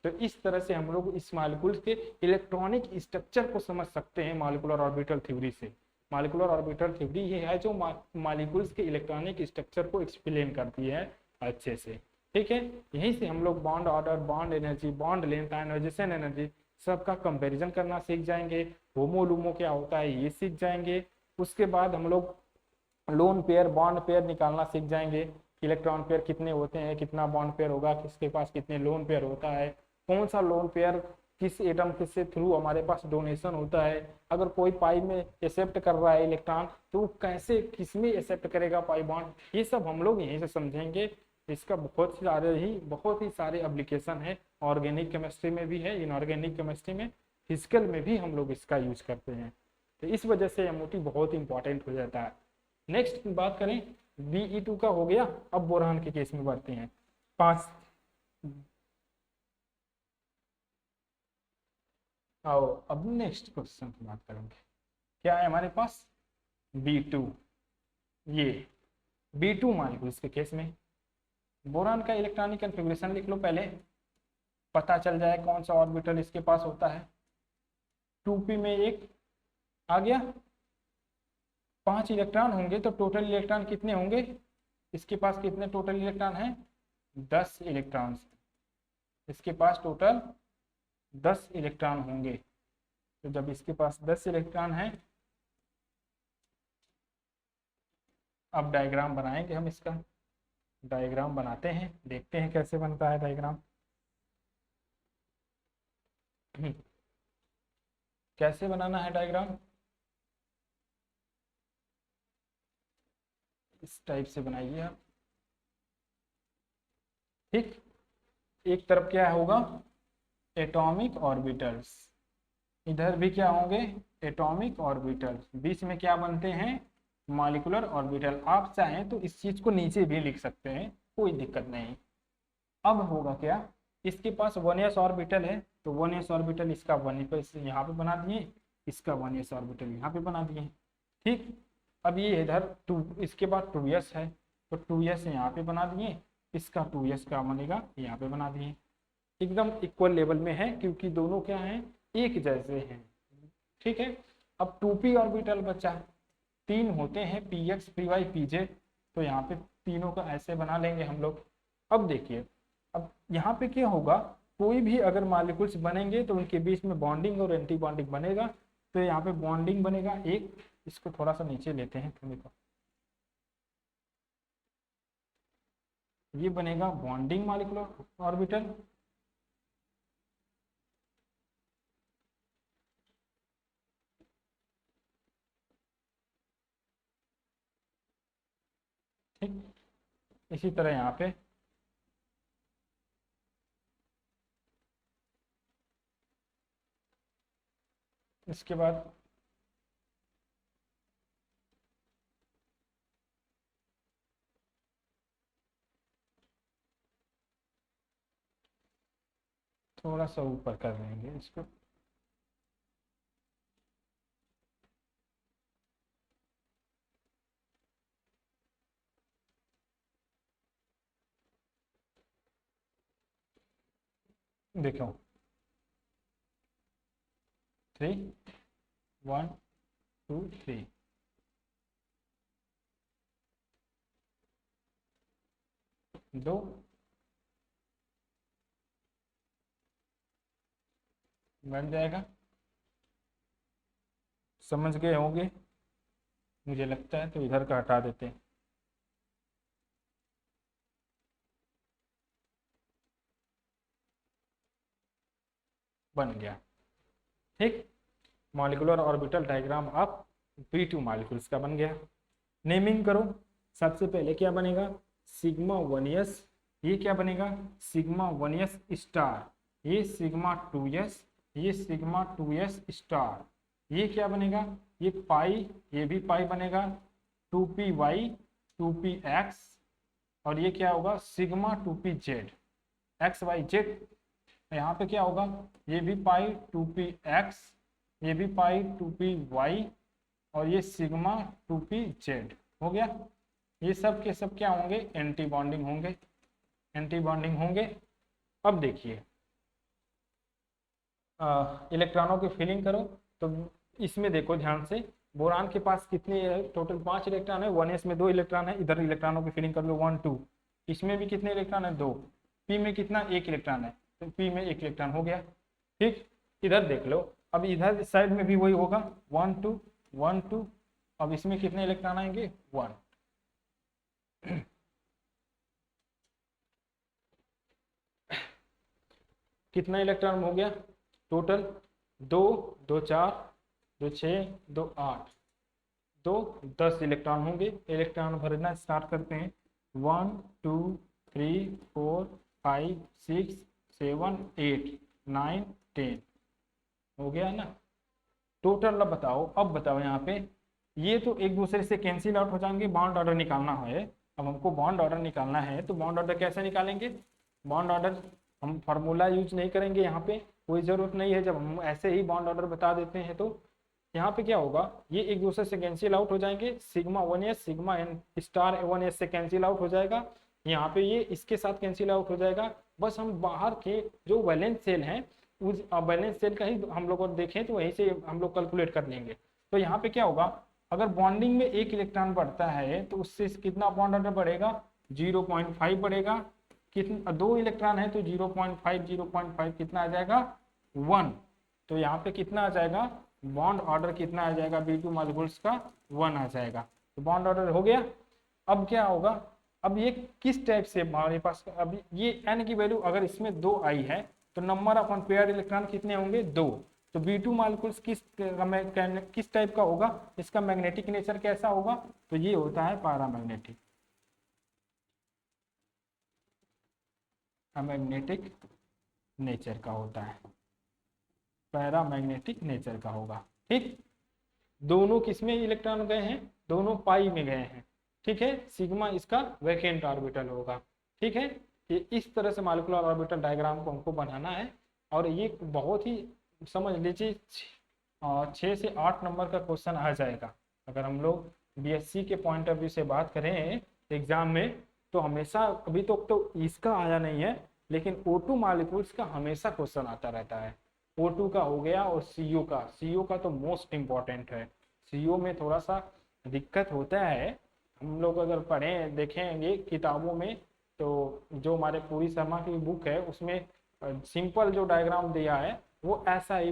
तो इस तरह से हम लोग इस मॉलिक्यूल्स के इलेक्ट्रॉनिक स्ट्रक्चर को समझ सकते हैं मॉलिक्यूलर ऑर्बिटल थ्योरी से। मॉलिक्यूलर ऑर्बिटल थ्योरी ये है जो मॉलिक्यूल्स के इलेक्ट्रॉनिक स्ट्रक्चर को एक्सप्लेन करती है अच्छे से, ठीक है। यहीं से हम लोग bond order, bond energy, bond length, ionisation energy सबका कंपैरिजन करना सीख जाएंगे। होमो लूमो क्या होता है ये सीख जाएंगे। उसके बाद हम लोग लोन पेयर, बॉन्ड पेयर निकालना सीख जाएंगे। इलेक्ट्रॉन पेयर कितने होते हैं, कितना बॉन्ड पेयर होगा, किसके पास कितने लोन पेयर होता है, कौन सा लोन पेयर किस एटम किससे थ्रू हमारे पास डोनेशन होता है। अगर कोई पाई में एक्सेप्ट कर रहा है इलेक्ट्रॉन तो वो कैसे किस में एक्सेप्ट करेगा पाई बॉन्ड, ये सब हम लोग यहीं से समझेंगे। इसका बहुत ही सारे एप्लीकेशन है, ऑर्गेनिक केमिस्ट्री में भी है, इनऑर्गेनिक केमिस्ट्री में, फिजिकल में भी हम लोग इसका यूज करते हैं। तो इस वजह से एमओटी बहुत इंपॉर्टेंट हो जाता है। नेक्स्ट बात करें Be2 का हो गया। अब बोरान के केस में बढ़ते हैं। 5 आओ अब नेक्स्ट क्वेश्चन की बात करेंगे। क्या है हमारे पास B2, ये B2 मॉलिक्यूल्स के केस में बोरान का इलेक्ट्रॉनिक कन्फिग्रेशन लिख लो पहले, पता चल जाए कौन सा ऑर्बिटल इसके पास होता है। 2p में एक आ गया, 5 इलेक्ट्रॉन होंगे तो टोटल इलेक्ट्रॉन कितने होंगे, इसके पास कितने टोटल इलेक्ट्रॉन हैं 10 इलेक्ट्रॉन, इसके पास टोटल 10 इलेक्ट्रॉन होंगे। तो जब इसके पास 10 इलेक्ट्रॉन हैं, अब डायग्राम बनाएंगे हम इसका। डायग्राम बनाते हैं, देखते हैं कैसे बनता है डायग्राम। कैसे बनाना है डायग्राम? इस टाइप से बनाइए आप। ठीक, एक तरफ क्या होगा, एटॉमिक ऑर्बिटल्स, इधर भी क्या होंगे, एटॉमिक ऑर्बिटल्स, बीच में क्या बनते हैं, मॉलिक्यूलर ऑर्बिटल। आप चाहें तो इस चीज को नीचे भी लिख सकते हैं, कोई दिक्कत नहीं। अब होगा क्या, इसके पास 1s ऑर्बिटल है, तो 1s ऑर्बिटल इसका 1s यहाँ पे बना दिए, इसका 1s ऑर्बिटल यहाँ पे बना दिए। ठीक, अब ये इधर 2, इसके बाद 2s है, तो 2s यहाँ पे बना दिए, इसका 2s का बनेगा यहाँ पे बना दिए। एकदम इक्वल लेवल में है, क्योंकि दोनों क्या हैं, एक जैसे हैं। ठीक है, अब 2p ऑर्बिटल बचा, 3 होते हैं, px py pz, तो यहाँ पे तीनों का ऐसे बना लेंगे हम लोग। अब देखिए, अब यहाँ पे क्या होगा, कोई भी अगर मॉलिक्यूल्स बनेंगे तो उनके बीच में बॉन्डिंग और एंटी बॉन्डिंग बनेगा। तो यहाँ पे बॉन्डिंग बनेगा एक, इसको थोड़ा सा नीचे लेते हैं, देखो ये बनेगा बॉन्डिंग मॉलिक्यूलर ऑर्बिटल। ठीक, इसी तरह यहाँ पे इसके बाद थोड़ा सा ऊपर कर लेंगे इसको। देखो 3 1 2 3, दो बन जाएगा। समझ गए होंगे मुझे लगता है, तो इधर का हटा देते हैं। बन गया। ठीक, molecular orbital diagram of p2 molecules का बन गया। नेमिंग करो। सबसे पहले क्या बनेगा, सिग्मा 1s, ये क्या बनेगा, सिग्मा 1s स्टार, ये सिग्मा 2s, ये सिग्मा 2s स्टार, ये क्या बनेगा, ये पाई, ये भी पाई बनेगा, 2py 2px, और ये क्या होगा, sigma 2pz x Y Z. यहाँ पे क्या होगा, ये भी पाई 2px, ये भी पाई 2py, और ये सिग्मा 2pz हो गया। ये सब के सब क्या होंगे, एंटी बॉन्डिंग होंगे, एंटी बॉन्डिंग होंगे। अब देखिए, इलेक्ट्रॉनों की फिलिंग करो। तो इसमें देखो ध्यान से, बोरान के पास कितने, टोटल 5 इलेक्ट्रॉन है, 1s में 2 इलेक्ट्रॉन है, इधर इलेक्ट्रॉनों की फिलिंग कर लो 1 2। इसमें भी कितने इलेक्ट्रॉन है, 2। p में कितना, 1 इलेक्ट्रॉन है, तो p में 1 इलेक्ट्रॉन हो गया। ठीक, इधर देख लो, अब इधर साइड में भी वही होगा, 1 2 1 2। अब इसमें कितने इलेक्ट्रॉन आएंगे, 1। कितना इलेक्ट्रॉन हो गया टोटल, 2 2 4 2 6 2 8, 2 10 इलेक्ट्रॉन होंगे। इलेक्ट्रॉन भरना स्टार्ट करते हैं, 1 2 3 4 5 6 7 8 9 10 हो गया ना टोटल। अब बताओ यहाँ पे, ये तो एक दूसरे से कैंसिल आउट हो जाएंगे, बॉन्ड ऑर्डर निकालना है। अब हमको बॉन्ड ऑर्डर निकालना है, तो बॉन्ड ऑर्डर कैसे निकालेंगे, बॉन्ड ऑर्डर हम फार्मूला यूज नहीं करेंगे, यहाँ पे कोई ज़रूरत नहीं है। जब हम ऐसे ही बॉन्ड ऑर्डर बता देते हैं, तो यहाँ पे क्या होगा, ये एक दूसरे से कैंसिल आउट हो जाएंगे, sigma 1s sigma n star 1s से कैंसिल आउट हो जाएगा, यहाँ पे ये इसके साथ कैंसिल आउट हो जाएगा। बस हम बाहर के जो वैलेंस सेल हैं, उस वैलेंस सेल का ही हम लोग और देखें, तो वहीं से हम लोग कैलकुलेट कर लेंगे। तो यहाँ पे क्या होगा, अगर बॉन्डिंग में 1 इलेक्ट्रॉन बढ़ता है, तो उससे कितना बॉन्ड ऑर्डर बढ़ेगा, 0.5 बढ़ेगा। कितना, 2 इलेक्ट्रॉन है, तो 0.5 कितना आ जाएगा, 1। तो यहाँ पे कितना आ जाएगा, बॉन्ड ऑर्डर कितना आ जाएगा, B2 मॉलिक्यूल्स का 1 आ जाएगा। तो बॉन्ड ऑर्डर हो गया। अब क्या होगा, अब ये किस टाइप से हमारे पास, अब ये n की वैल्यू अगर इसमें 2 आई है तो नंबर ऑफ अनपेयर्ड इलेक्ट्रॉन कितने होंगे, 2। तो B2 मॉलिक्यूल्स किस टाइप का होगा, इसका मैग्नेटिक नेचर कैसा होगा, तो ये होता है पैरामैग्नेटिक, मैग्नेटिक नेचर का होता है, पैरामैग्नेटिक नेचर का होगा। ठीक, दोनों किसमें इलेक्ट्रॉन गए हैं, दोनों पाई में गए हैं। ठीक है, सिग्मा इसका वैकेंट ऑर्बिटल होगा। ठीक है, ये इस तरह से मॉलिक्यूलर ऑर्बिटल डायग्राम को हमको बनाना है, और ये बहुत ही समझ लीजिए 6 से 8 नंबर का क्वेश्चन आ जाएगा। अगर हम लोग बीएससी के पॉइंट ऑफ व्यू से बात करें एग्जाम में, तो हमेशा अभी तक तो इसका आया नहीं है, लेकिन O2 मॉलिक्यूल्स का हमेशा क्वेश्चन आता रहता है। O2 का हो गया, और CO का तो मोस्ट इम्पॉर्टेंट है। CO में थोड़ा सा दिक्कत होता है, हम लोग अगर पढ़ें देखेंगे किताबों में, तो जो हमारे पूरी शर्मा की बुक है उसमें सिंपल जो डायग्राम दिया है वो ऐसा ही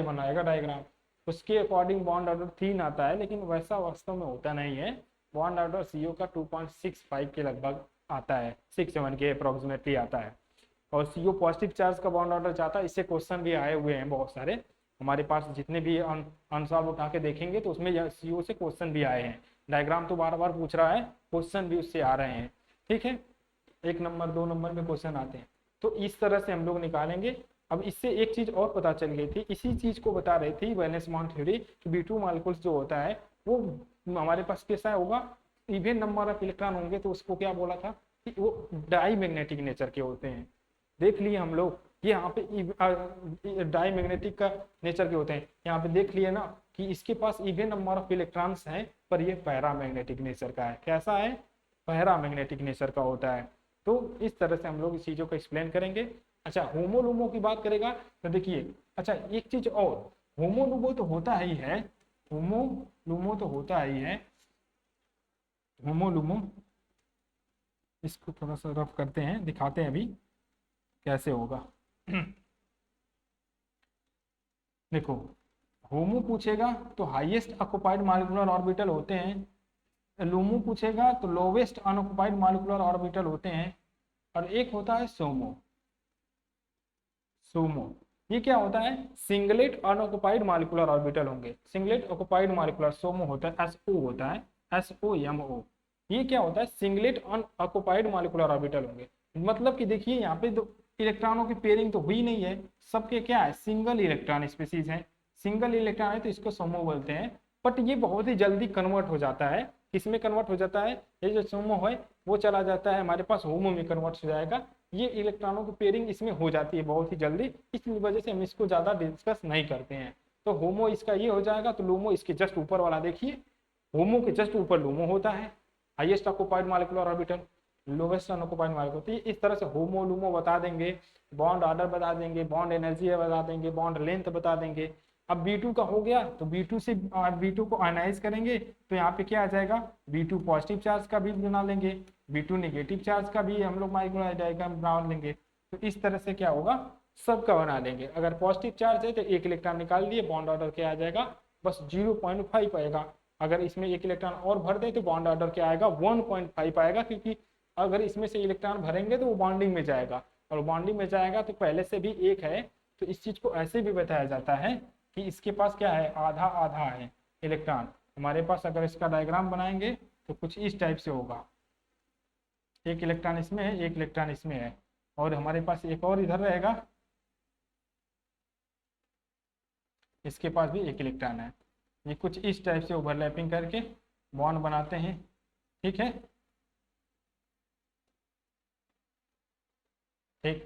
बनाएगा डायग्राम, उसके अकॉर्डिंग बॉन्ड ऑर्डर 3 आता है, लेकिन वैसा वास्तव में होता नहीं है। बॉन्ड ऑर्डर CO का 2.65 के लगभग आता है, 6-7 के अप्रोक्सीमेटली आता है। और CO पॉजिटिव चार्ज का बॉन्ड ऑर्डर चाहता है, इससे क्वेश्चन भी आए हुए हैं बहुत सारे हमारे पास, जितने भी अनसॉल्व उठा के देखेंगे तो उसमें CO से क्वेश्चन भी आए हैं। डायग्राम तो बार बार पूछ रहा है, क्वेश्चन भी उससे आ रहे हैं। ठीक है, 1 नंबर 2 नंबर में क्वेश्चन आते हैं, तो इस तरह से हम लोग निकालेंगे। अब इससे एक चीज और पता चल गई थी, इसी चीज को बता रही थी वैलेंस बॉन्ड थ्योरी कि B2 मॉलिक्यूल्स जो होता है वो हमारे पास कैसा होगा, इवन नंबर ऑफ इलेक्ट्रॉन होंगे, तो उसको क्या बोला था कि वो डाई मैग्नेटिक नेचर के होते हैं। देख लिए हम लोग, ये यहाँ पे डाई मैग्नेटिक का नेचर के होते हैं, यहाँ पे देख लिए ना कि इसके पास इवन नंबर ऑफ इलेक्ट्रॉन्स हैं, पर ये पैरामैग्नेटिक नेचर का है। कैसा है, पैरामैग्नेटिक नेचर का होता है। तो इस तरह से हम लोग इस चीजों को एक्सप्लेन करेंगे। अच्छा, होमो लूमो की बात करेगा तो देखिए, अच्छा एक चीज और, होमो लूमो तो होता ही है, होमो लूमो तो होता ही है, होमो लूमो इसको थोड़ा सा रफ करते हैं, दिखाते हैं अभी कैसे होगा। देखो, होमो पूछेगा तो हाईएस्ट ऑक्युपाइड मॉलिक्यूलर ऑर्बिटल होते हैं, लूमो पूछेगा तो लोवेस्ट अनऑक्युपाइड मॉलिक्यूलर ऑर्बिटल होते हैं, और एक होता है सोमो। सोमो ये क्या होता है, सिंगलेट अनऑक्युपाइड मॉलिक्यूलर ऑर्बिटल होंगे, सिंगलेट ऑक्युपाइड मॉलिक्यूलर, सोमो होता है SO होता है, SOMO। ये क्या होता है, सिंगलेट अनऑक्युपाइड मॉलिक्यूलर ऑर्बिटल होंगे। मतलब कि देखिए यहाँ पे तो इलेक्ट्रॉनों की पेयरिंग तो हुई नहीं है, सबके क्या है, सिंगल इलेक्ट्रॉन स्पीसीज है, सिंगल इलेक्ट्रॉन है तो इसको सोमो बोलते हैं। बट ये बहुत ही जल्दी कन्वर्ट हो जाता है, किसमें कन्वर्ट हो जाता है, ये जो सोमो है वो चला जाता है हमारे पास होमो में कन्वर्ट हो जाएगा। ये इलेक्ट्रॉनों की पेयरिंग इसमें हो जाती है बहुत ही जल्दी, इस वजह से हम इसको ज्यादा डिस्कस नहीं करते हैं। तो होमो इसका ये हो जाएगा, तो लूमो इसके जस्ट ऊपर वाला देखिए, होमो के जस्ट ऊपर लूमो होता है, highest occupied molecular orbital, lowest unoccupied molecular. तो इस तरह से होमो लूमो बता देंगे, बॉन्ड ऑर्डर बता देंगे, बॉन्ड एनर्जी बता देंगे, बॉन्ड लेंथ बता देंगे। अब B2 का हो गया तो B2 से B2 को आयनाइज करेंगे तो यहाँ पे क्या आ जाएगा, B2 पॉजिटिव चार्ज का भी बना लेंगे, B2 नेगेटिव चार्ज का भी हम लोग मॉलिक्यूलर डायग्राम बना लेंगे। तो इस तरह से क्या होगा, सबका बना लेंगे। अगर पॉजिटिव चार्ज है तो 1 इलेक्ट्रॉन निकाल दिए, बॉन्ड ऑर्डर क्या आ जाएगा, बस 0.5 आएगा। अगर इसमें 1 इलेक्ट्रॉन और भर दे तो बॉन्ड ऑर्डर क्या आएगा, 1.5 आएगा, क्योंकि अगर इसमें से इलेक्ट्रॉन भरेंगे तो वो बॉन्डिंग में जाएगा, और बॉन्डिंग में जाएगा तो पहले से भी 1 है। तो इस चीज को ऐसे भी बताया जाता है कि इसके पास क्या है, आधा आधा है इलेक्ट्रॉन हमारे पास। अगर इसका डायग्राम बनाएंगे तो कुछ इस टाइप से होगा, 1 इलेक्ट्रॉन इसमें है, 1 इलेक्ट्रॉन इसमें है, और हमारे पास एक और इधर रहेगा, इसके पास भी 1 इलेक्ट्रॉन है। ये कुछ इस टाइप से ओवरलैपिंग करके बॉन्ड बनाते हैं। ठीक है, ठीक।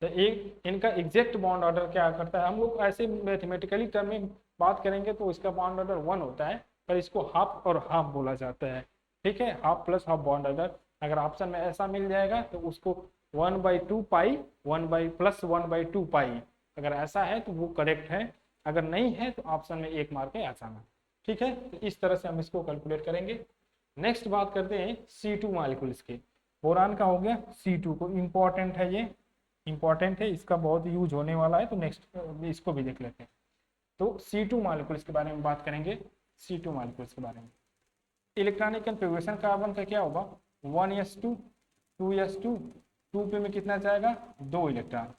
तो एक इनका एग्जैक्ट बॉन्ड ऑर्डर क्या करता है, हम लोग ऐसे मैथमेटिकली टर्म में बात करेंगे तो इसका बॉन्ड ऑर्डर 1 होता है, पर इसको हाफ और हाफ बोला जाता है। ठीक है, half plus half bond order. अगर ऑप्शन में ऐसा मिल जाएगा तो उसको 1/2 पाई 1/+1/2 पाई, अगर ऐसा है तो वो करेक्ट है, अगर नहीं है तो ऑप्शन में 1 मार्क है ऐसा ना। ठीक है, तो इस तरह से हम इसको कैलकुलेट करेंगे। नेक्स्ट बात करते हैं C2 मॉलिक्यूल्स के। बोरान का हो गया, C2 को इम्पोर्टेंट है, ये इंपॉर्टेंट है, इसका बहुत यूज होने वाला है, तो नेक्स्ट इसको भी देख लेते हैं। तो C2 मॉलिक्यूल्स के बारे में बात करेंगे, C2 मॉलिक्यूल्स के बारे में। इलेक्ट्रॉनिक कन्फिग्रेशन कार्बन का क्या होगा 1s2 2s2 2p में कितना जाएगा 2 इलेक्ट्रॉन।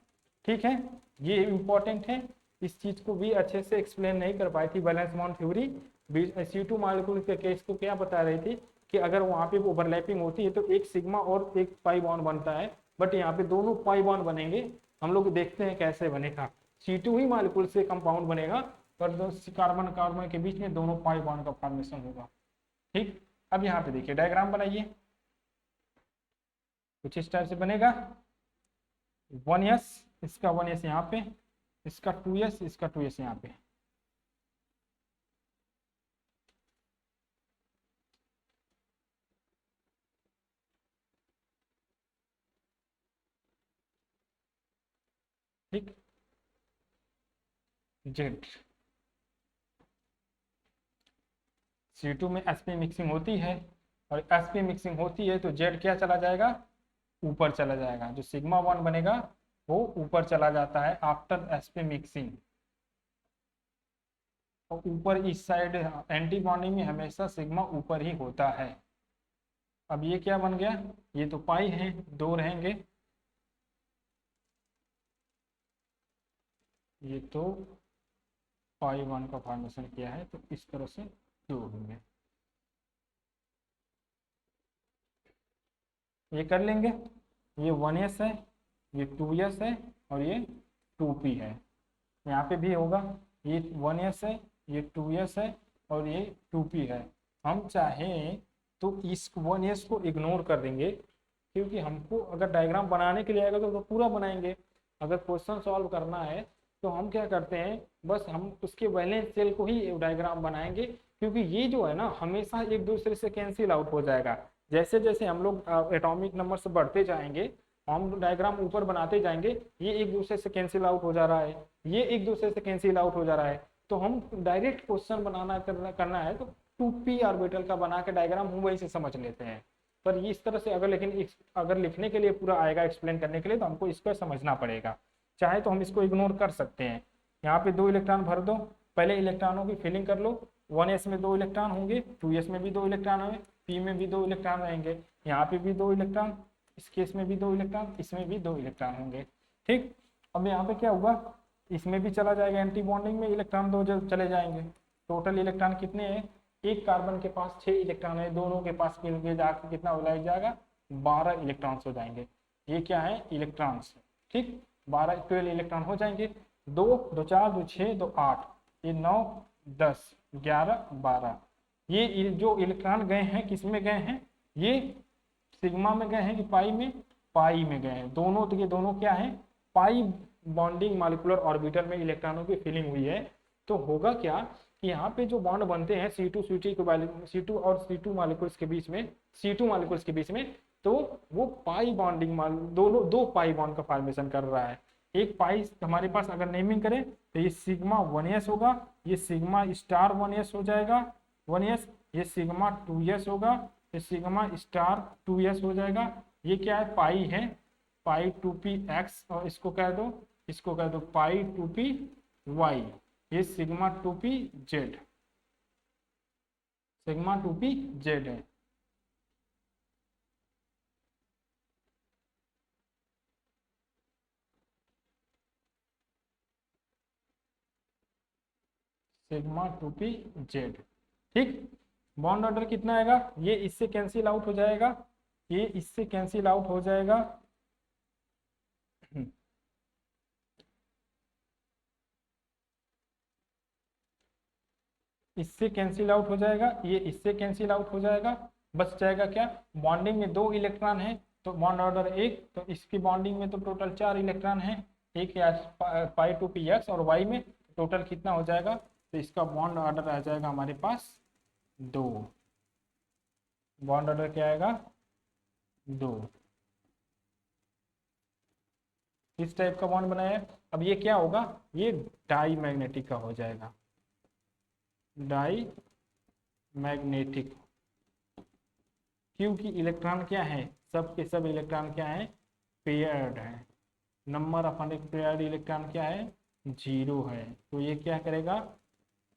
ठीक है, ये इंपॉर्टेंट है, इस चीज को भी अच्छे से एक्सप्लेन नहीं कर पाई थी valence bond theory. C2 molecule के केस को क्या बता रही थी कि अगर वहां पे ओवरलैपिंग होती है तो एक सिग्मा और एक पाई बॉन्ड बनता है, बट यहाँ पे दोनों पाई बॉन्ड बनेंगे। हम लोग देखते हैं कैसे बनेगा, C2 ही मॉलिक्यूल से कंपाउंड बनेगा पर कार्बन कार्बन के बीच में दोनों पाई बॉन्ड का फॉर्मेशन होगा। ठीक, अब यहाँ पे देखिए डायग्राम बनाइए, कुछ इस टाइप से बनेगा 1s, इसका 1s यहाँ पे, इसका 2s, इसका 2s यहाँ पे। ठीक, जेड C2 में sp मिक्सिंग होती है और sp मिक्सिंग होती है तो जेड क्या चला जाएगा ऊपर चला जाएगा, जो सिग्मा 1 बनेगा वो ऊपर चला जाता है आफ्टर sp मिक्सिंग। और ऊपर इस साइड एंटी बॉन्डिंग में हमेशा सिग्मा ऊपर ही होता है। अब ये क्या बन गया, ये तो पाई है, दो रहेंगे, ये तो पाई 1 का फॉर्मेशन किया है तो इस तरह से दो होंगे। ये कर लेंगे, ये 1s है, ये 2s है और ये 2p है। यहाँ पे भी होगा, ये 1s है, ये 2s है और ये 2p है। हम चाहें तो इस 1s को इग्नोर कर देंगे, क्योंकि हमको अगर डायग्राम बनाने के लिए आएगा तो पूरा बनाएंगे। अगर क्वेश्चन सॉल्व करना है तो हम क्या करते हैं, बस हम उसके वैलेंस सेल को ही डायग्राम बनाएंगे, क्योंकि ये जो है ना हमेशा एक दूसरे से कैंसिल आउट हो जाएगा। जैसे जैसे हम लोग एटॉमिक नंबर से बढ़ते जाएंगे, हम डायग्राम ऊपर बनाते जाएंगे, ये एक दूसरे से कैंसिल आउट हो जा रहा है, ये एक दूसरे से कैंसिल आउट हो जा रहा है। तो हम डायरेक्ट क्वेश्चन बनाना करना है तो 2p ऑर्बिटल का बना के डायग्राम हम वहीं से समझ लेते हैं। पर ये इस तरह से अगर लेकिन अगर लिखने के लिए पूरा आएगा एक्सप्लेन करने के लिए तो हमको इसको समझना पड़ेगा। चाहे तो हम इसको इग्नोर कर सकते हैं, यहाँ पे 2 इलेक्ट्रॉन भर दो, पहले इलेक्ट्रॉनों की फिलिंग कर लो। 1s में 2 इलेक्ट्रॉन होंगे, 2s में भी 2 इलेक्ट्रॉन होंगे, p में भी 2 इलेक्ट्रॉन रहेंगे, यहाँ पे भी 2 इलेक्ट्रॉन, इस केस में भी 2 इलेक्ट्रॉन, इसमें भी 2 इलेक्ट्रॉन होंगे। ठीक, अब यहाँ पे क्या हुआ, इसमें भी चला जाएगा एंटी बॉन्डिंग में, इलेक्ट्रॉन 2 जब चले जाएंगे। टोटल इलेक्ट्रॉन कितने हैं, एक कार्बन के पास 6 इलेक्ट्रॉन है, दोनों के पास मिल के जाकर कितना हो जाएगा 12 इलेक्ट्रॉन्स हो जाएंगे। ये क्या है इलेक्ट्रॉन्स। ठीक, 12 इलेक्ट्रॉन हो जाएंगे, 2 2 4 2 6 2 8, ये 9 10 11 12। ये जो इलेक्ट्रॉन गए हैं किस में गए हैं, ये सिग्मा में गए हैं कि पाई में, पाई में गए हैं दोनों। तो ये दोनों क्या है पाई बॉन्डिंग मॉलिक्यूलर ऑर्बिटल में इलेक्ट्रॉनों की फिलिंग हुई है। तो होगा क्या कि यहाँ पे जो बॉन्ड बनते हैं C2 और C2 मॉलिक्यूल्स के बीच में, C2 मॉलिक्यूल्स के बीच में, तो वो पाई बॉन्डिंग दोनों 2 पाई बॉन्ड का फॉर्मेशन कर रहा है। एक पाई हमारे पास अगर नेमिंग करें तो ये सिग्मा 1s होगा, ये सिग्मा स्टार 1s हो जाएगा 1s, ये सिग्मा 2s होगा, ये सिग्मा स्टार 2s हो जाएगा। ये क्या है पाई है, पाई 2px, और इसको कह दो पाई 2py, ये सिग्मा 2pz, सिग्मा 2pz है। Sigma 2pz। ठीक, बॉन्ड ऑर्डर कितना आएगा, ये इससे कैंसिल आउट हो जाएगा, ये इससे कैंसिल आउट हो जाएगा, इससे कैंसिल आउट हो जाएगा, ये इससे कैंसिल आउट हो जाएगा। बच जाएगा क्या, बॉन्डिंग में 2 इलेक्ट्रॉन है तो बॉन्ड ऑर्डर 1, तो इसकी बॉन्डिंग में तो टोटल 4 इलेक्ट्रॉन है, एक पाई 2px और y में टोटल कितना हो जाएगा, तो इसका बॉन्ड ऑर्डर आ जाएगा हमारे पास 2। बॉन्ड ऑर्डर क्या आएगा 2, इस टाइप का बॉन्ड बनाया। अब ये क्या होगा, ये डाई मैग्नेटिक का हो जाएगा, डाई मैग्नेटिक, क्योंकि इलेक्ट्रॉन क्या है, सब के सब इलेक्ट्रॉन क्या है पेयर्ड है, नंबर ऑफ अनपेयर्ड इलेक्ट्रॉन क्या है 0 है, तो ये क्या करेगा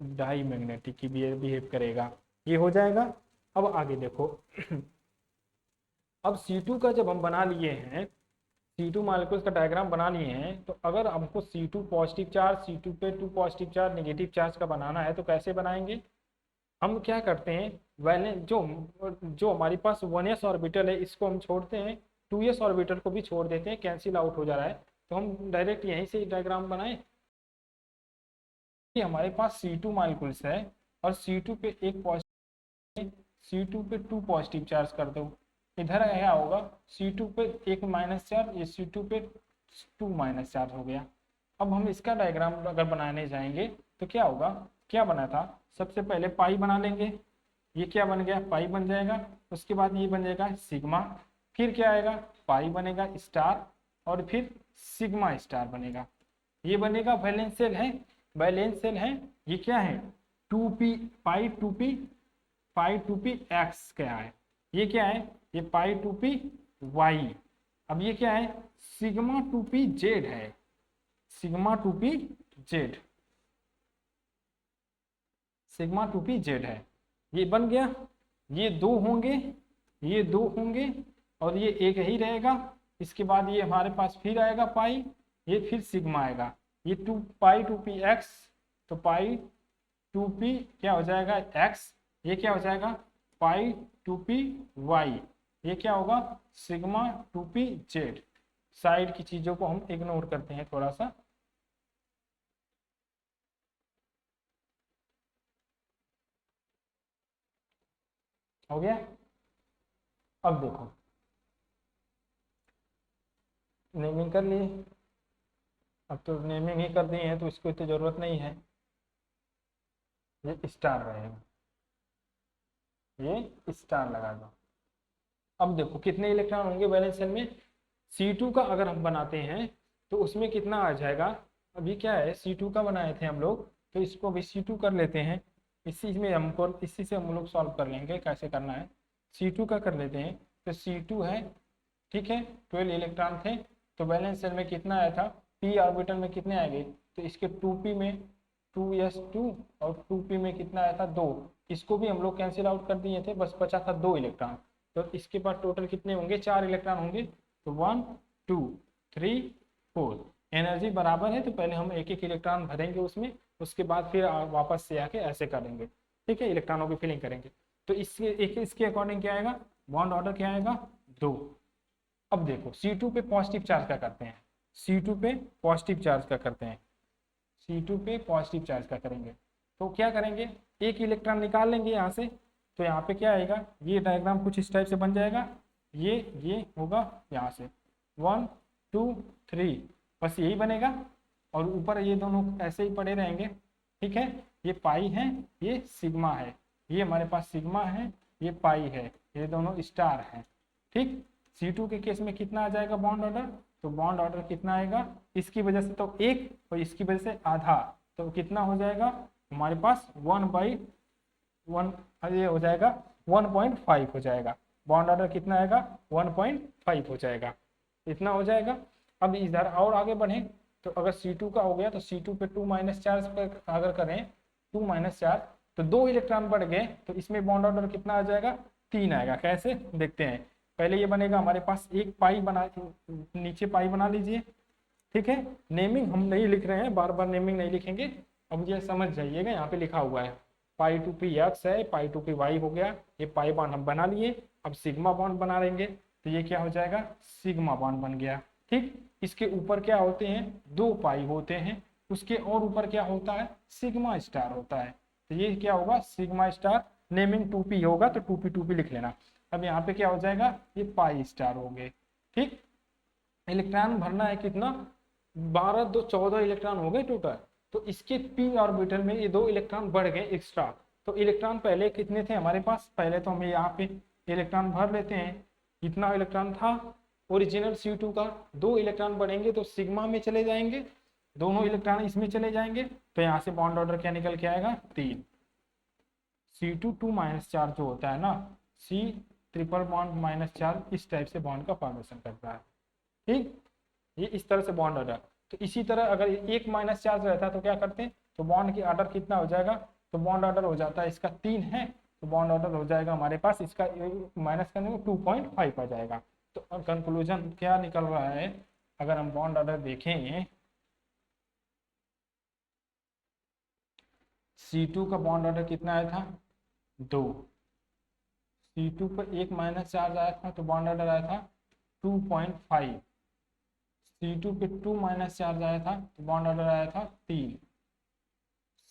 डाई मैग्नेटिक की बिहेव करेगा, ये हो जाएगा। अब आगे देखो अब C2 का जब हम बना लिए हैं, C2 मॉलिक्यूल्स का डायग्राम बना लिए हैं, तो अगर हमको C2 पॉजिटिव चार्ज, C2 पे 2 पॉजिटिव चार्ज नेगेटिव चार्ज का बनाना है तो कैसे बनाएंगे? हम क्या करते हैं, वैलेंस जो हमारे पास 1s ऑर्बिटल है इसको हम छोड़ते हैं, 2s ऑर्बिटल को भी छोड़ देते हैं, कैंसिल आउट हो जा रहा है। तो हम डायरेक्ट यहीं से डायग्राम बनाएं कि हमारे पास C2 मॉलिक्यूल्स है और C2 पे एक पॉजिटिव, C2 पे 2 पॉजिटिव चार्ज कर दो, इधर क्या होगा C2 पे एक माइनस चार्ज, ये C2 पे 2 माइनस चार्ज हो गया। अब हम इसका डायग्राम अगर बनाने जाएंगे तो क्या होगा, क्या बना था, सबसे पहले पाई बना लेंगे, ये क्या बन गया, पाई बन जाएगा। उसके बाद ये बन जाएगा सिग्मा, फिर क्या आएगा, पाई बनेगा स्टार, और फिर सिग्मा स्टार बनेगा। ये बनेगा वैलेंस सेल है, वैलेंस सेल है। ये क्या है, 2p पाई 2p पाई 2p एक्स क्या है, ये क्या है, ये पाई 2p वाई। अब ये क्या है, सिग्मा 2p जेड है, sigma 2p Z, sigma 2p Z है। ये बन गया, ये दो होंगे, ये दो होंगे, और ये एक ही रहेगा। इसके बाद ये हमारे पास फिर आएगा पाई, ये फिर सिग्मा आएगा, ये 2 पाई 2p एक्स, तो पाई 2p क्या हो जाएगा एक्स, ये क्या हो जाएगा पाई 2p वाई, ये क्या होगा सिग्मा 2p जेड। साइड की चीजों को हम इग्नोर करते हैं थोड़ा सा। हो गया। अब देखो नेमिंग कर लिए, अब तो नेमिंग ही कर दी है तो इसको इतनी जरूरत नहीं है, ये स्टार रहेगा, ये स्टार लगा दो। अब देखो कितने इलेक्ट्रॉन होंगे वैलेंस शेल में, C2 का अगर हम बनाते हैं तो उसमें कितना आ जाएगा, अभी क्या है C2 का बनाए थे हम लोग, तो इसको भी C2 कर लेते हैं, इसी में हमको इसी से हम लोग सॉल्व कर लेंगे कैसे करना है। C2 का कर लेते हैं, तो C2 है, ठीक है 12 इलेक्ट्रॉन थे, तो वैलेंस शेल में कितना आया था, p ऑर्बिटल में कितने आएंगे, तो इसके 2p में 2s2 और 2p में कितना आया था 2, इसको भी हम लोग कैंसिल आउट कर दिए थे, बस बचा था 2 इलेक्ट्रॉन। तो इसके पास टोटल कितने होंगे, 4 इलेक्ट्रॉन होंगे, तो 1 2 3 4, एनर्जी बराबर है, तो पहले हम एक एक इलेक्ट्रॉन भरेंगे उसमें, उसके बाद फिर वापस से आके ऐसे करेंगे, ठीक है इलेक्ट्रॉनों की फिलिंग करेंगे। तो इसके अकॉर्डिंग क्या आएगा, बॉन्ड ऑर्डर क्या आएगा 2। अब देखो C2 पे पॉजिटिव चार्ज का करते हैं, C2 पे पॉजिटिव चार्ज का करते हैं, C2 पे पॉजिटिव चार्ज का करेंगे, तो क्या करेंगे, एक इलेक्ट्रॉन निकाल लेंगे यहाँ से, तो यहाँ पे क्या आएगा, ये डायग्राम कुछ इस टाइप से बन जाएगा, ये होगा यहाँ से 1 2 3, बस यही बनेगा, और ऊपर ये दोनों ऐसे ही पड़े रहेंगे, ठीक है। ये पाई है, ये सिग्मा है, ये हमारे पास सिग्मा है, ये पाई है, ये दोनों स्टार हैं, ठीक। C2 के केस में कितना आ जाएगा बॉन्ड ऑर्डर, तो बॉन्ड ऑर्डर कितना आएगा, इसकी वजह से तो एक और इसकी वजह से आधा, तो कितना हो जाएगा हमारे पास 1/1, ये हो जाएगा 1.5 हो जाएगा, बॉन्ड ऑर्डर कितना आएगा 1.5 हो जाएगा, इतना हो जाएगा। अब इधर और आगे बढ़े, तो अगर C2 का हो गया तो C2 पे 2 माइनस चार्ज पर अगर करें 2 माइनस चार्ज, तो 2 इलेक्ट्रॉन बढ़ गए, तो इसमें बॉन्ड ऑर्डर कितना आ जाएगा 3 आएगा। कैसे देखते हैं, पहले ये बनेगा हमारे पास एक पाई बना, नीचे पाई बना लीजिए, ठीक है। नेमिंग हम नहीं लिख रहे हैं, बार बार नेमिंग नहीं लिखेंगे, अब ये समझ जाइएगा, यहाँ पे लिखा हुआ है पाई 2p एक्स है, पाई 2p वाई हो गया, ये पाई बॉन्ड हम बना लिए। अब सिग्मा बॉन्ड बना लेंगे, तो ये क्या हो जाएगा सिग्मा बॉन्ड बन गया, ठीक। इसके ऊपर क्या होते हैं, 2 पाई होते हैं, उसके और ऊपर क्या होता है सिग्मा स्टार होता है, तो ये क्या होगा सिग्मा स्टार, नेमिंग 2p होगा तो 2p लिख लेना। अब यहाँ पे क्या हो जाएगा, ये पाई स्टार हो गए, ठीक। इलेक्ट्रॉन भरना है कितना, 12 2 14 इलेक्ट्रॉन हो गए टोटल, तो इसके p ऑर्बिटल में ये 2 इलेक्ट्रॉन बढ़ गए एक्स्ट्रा। तो इलेक्ट्रॉन पहले कितने थे हमारे पास, पहले तो हम यहाँ पे इलेक्ट्रॉन भर लेते हैं, कितना इलेक्ट्रॉन था ओरिजिनल C2 का, 2 इलेक्ट्रॉन बढ़ेंगे तो सिग्मा में चले जाएंगे, दोनों इलेक्ट्रॉन इसमें चले जाएंगे, तो यहाँ से बॉन्ड ऑर्डर क्या निकल के आएगा 3। C2 2 माइनस चार्ज जो होता है ना, C triple bond minus charge इस टाइप से बॉन्ड का फॉर्मेशन करता है, ठीक। ये इस तरह से बॉन्ड ऑर्डर, तो इसी तरह अगर एक माइनस चार्ज रहता है तो क्या करते हैं, तो बॉन्ड की ऑर्डर कितना हो जाएगा, तो बॉन्ड ऑर्डर हो जाता है इसका 3 है, तो बॉन्ड ऑर्डर हो जाएगा हमारे पास, इसका माइनस करने में 2.5 आ जाएगा। तो कंक्लूजन क्या निकल रहा है, अगर हम बॉन्ड ऑर्डर देखें, C2 का बॉन्ड ऑर्डर कितना आया था, 2। C2 पर एक माइनस चार्ज आया था तो बॉन्ड ऑर्डर आया था 2.5। C2 पे 2 माइनस चार्ज आया था तो बॉन्ड ऑर्डर आया था 3।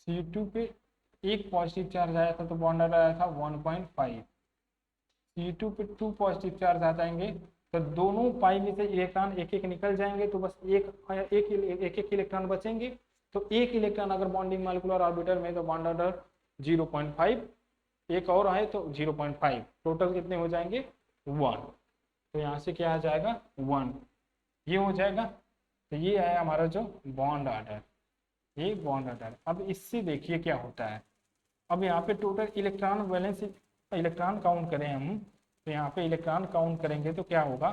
C2 पे एक पॉजिटिव चार्ज आया था तो बॉन्ड ऑर्डर आया था 1.5। C2 पे 2 पॉजिटिव चार्ज आ जाएंगे तो दोनों पाई में से इलेक्ट्रॉन एक एक निकल जाएंगे, तो बस एक इलेक्ट्रॉन बचेंगे। तो एक इलेक्ट्रॉन अगर बॉन्डिंग मॉलिक्यूलर ऑर्बिटल में तो बॉन्ड ऑर्डर 0.5, एक और आए तो 0.5, टोटल कितने हो जाएंगे 1। तो यहाँ से क्या आ जाएगा 1, ये हो जाएगा। तो ये है हमारा जो बॉन्ड ऑर्डर, ये बॉन्ड ऑर्डर। अब इससे देखिए क्या होता है, अब यहाँ पे total electron valence electron count करें हम, तो यहाँ पे इलेक्ट्रॉन काउंट करेंगे तो क्या होगा,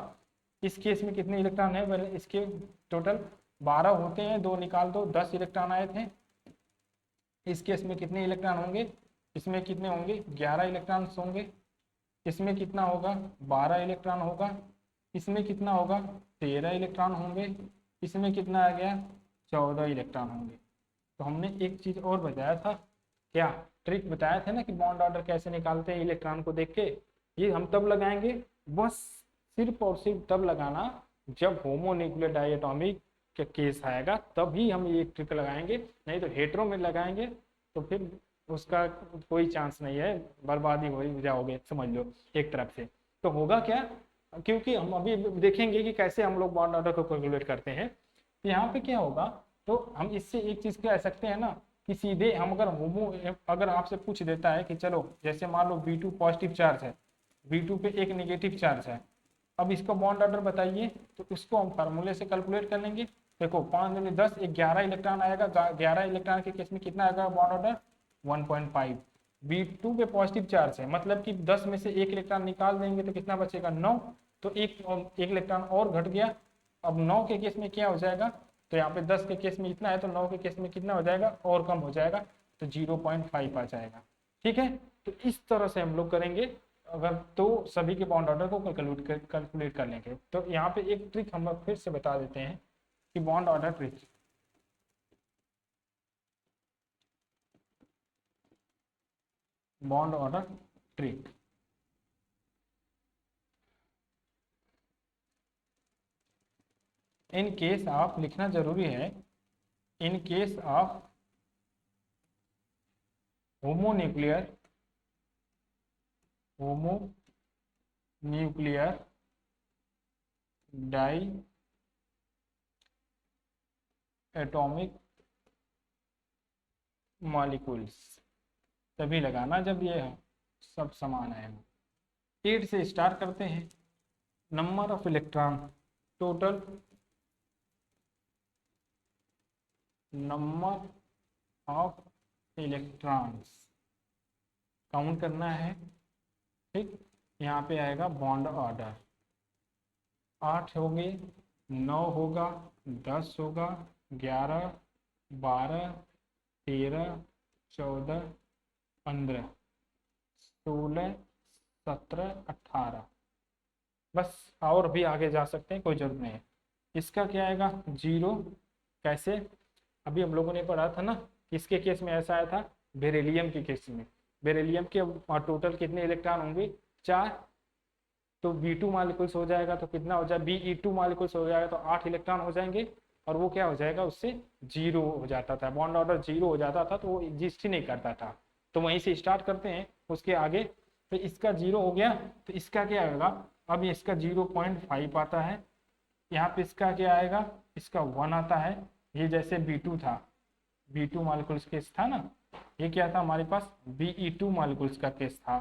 इस केस में कितने इलेक्ट्रॉन है, इसके टोटल 12 होते हैं, 2 निकाल दो, 10 इलेक्ट्रॉन आए थे। इस केस में कितने इलेक्ट्रॉन होंगे, इसमें कितने होंगे 11 इलेक्ट्रॉन होंगे, इसमें कितना होगा 12 इलेक्ट्रॉन होगा, इसमें कितना होगा 13 इलेक्ट्रॉन होंगे, इसमें कितना आ गया 14 इलेक्ट्रॉन होंगे। तो हमने एक चीज और बताया था, क्या ट्रिक बताया था ना कि बॉन्ड ऑर्डर कैसे निकालते हैं इलेक्ट्रॉन को देख के, ये हम तब लगाएंगे, बस सिर्फ और सिर्फ तब लगाना जब होमोन्यूक्लियर डायटोमिक का केस आएगा, तभी हम ये ट्रिक लगाएंगे, नहीं तो हेट्रो में लगाएंगे तो फिर उसका कोई चांस नहीं है, बर्बादी हो जाओगे समझ लो एक तरफ से। तो होगा क्या, क्योंकि हम अभी देखेंगे कि कैसे हम लोग बॉन्ड ऑर्डर को कैलकुलेट करते हैं। तो यहाँ पे क्या होगा, तो हम इससे एक चीज कह सकते हैं ना कि सीधे हम अगर आपसे पूछ देता है कि चलो जैसे मान लो B2 पॉजिटिव चार्ज है, B2 पे एक नेगेटिव चार्ज है, अब इसका बॉन्ड ऑर्डर बताइए, तो इसको हम फार्मूले से कैलकुलेट कर लेंगे। देखो 5 दूनी 10, 11 इलेक्ट्रॉन आएगा, 11 इलेक्ट्रॉन के केस में कितना आएगा बॉन्ड ऑर्डर 1.5। B2 पे पॉजिटिव चार्ज है, मतलब कि 10 में से एक इलेक्ट्रॉन निकाल देंगे तो कितना बचेगा 9, तो एक इलेक्ट्रॉन और घट गया। अब 9 के केस में क्या हो जाएगा, तो यहाँ पे 10 के केस में इतना है तो 9 के केस में कितना हो जाएगा और कम हो जाएगा, तो 0.5 आ जाएगा। ठीक है, तो इस तरह से हम लोग करेंगे अगर, तो सभी के बॉन्ड ऑर्डर को कैलकुलेट कर लेंगे। तो यहाँ पे एक ट्रिक हम लोग फिर से बता देते हैं कि bond order trick, bond order trick, in case of, लिखना जरूरी है, in case of homonuclear diatomic molecules, तभी लगाना जब ये सब समान है। 8 से स्टार्ट करते हैं, number of electron, total number of electrons count करना है। ठीक, यहाँ पे आएगा बॉन्ड ऑर्डर, 8 होंगे, 9 होगा, 10 होगा, 11, 12, 13, 14, 15, 16, 17, 18, बस और भी आगे जा सकते हैं, कोई जरूरत नहीं है। इसका क्या आएगा 0, कैसे, अभी हम लोगों ने पढ़ा था ना, किसके केस में ऐसा आया था, बेरिलियम के केस में। बेरिलियम के टोटल कितने इलेक्ट्रॉन होंगे 4, तो B2 मॉलिक्यूल्स हो जाएगा तो कितना हो जाए, Be2 मॉलिक्यूल्स हो जाएगा तो 8 इलेक्ट्रॉन हो जाएंगे, और वो क्या हो जाएगा उससे 0 हो जाता था, बॉन्ड ऑर्डर 0 हो जाता था, तो वो एग्जिस्ट ही नहीं करता था। तो वहीं से स्टार्ट करते हैं उसके आगे, तो इसका 0 हो गया, तो इसका क्या होगा, अब इसका 0.5 आता है, यहाँ पे इसका क्या आएगा, इसका 1 आता है, ये जैसे B2 था, B2 मॉलिक्यूल्स केस था ना, ये क्या था हमारे पास Be2 मॉलिक्यूल्स का केस था।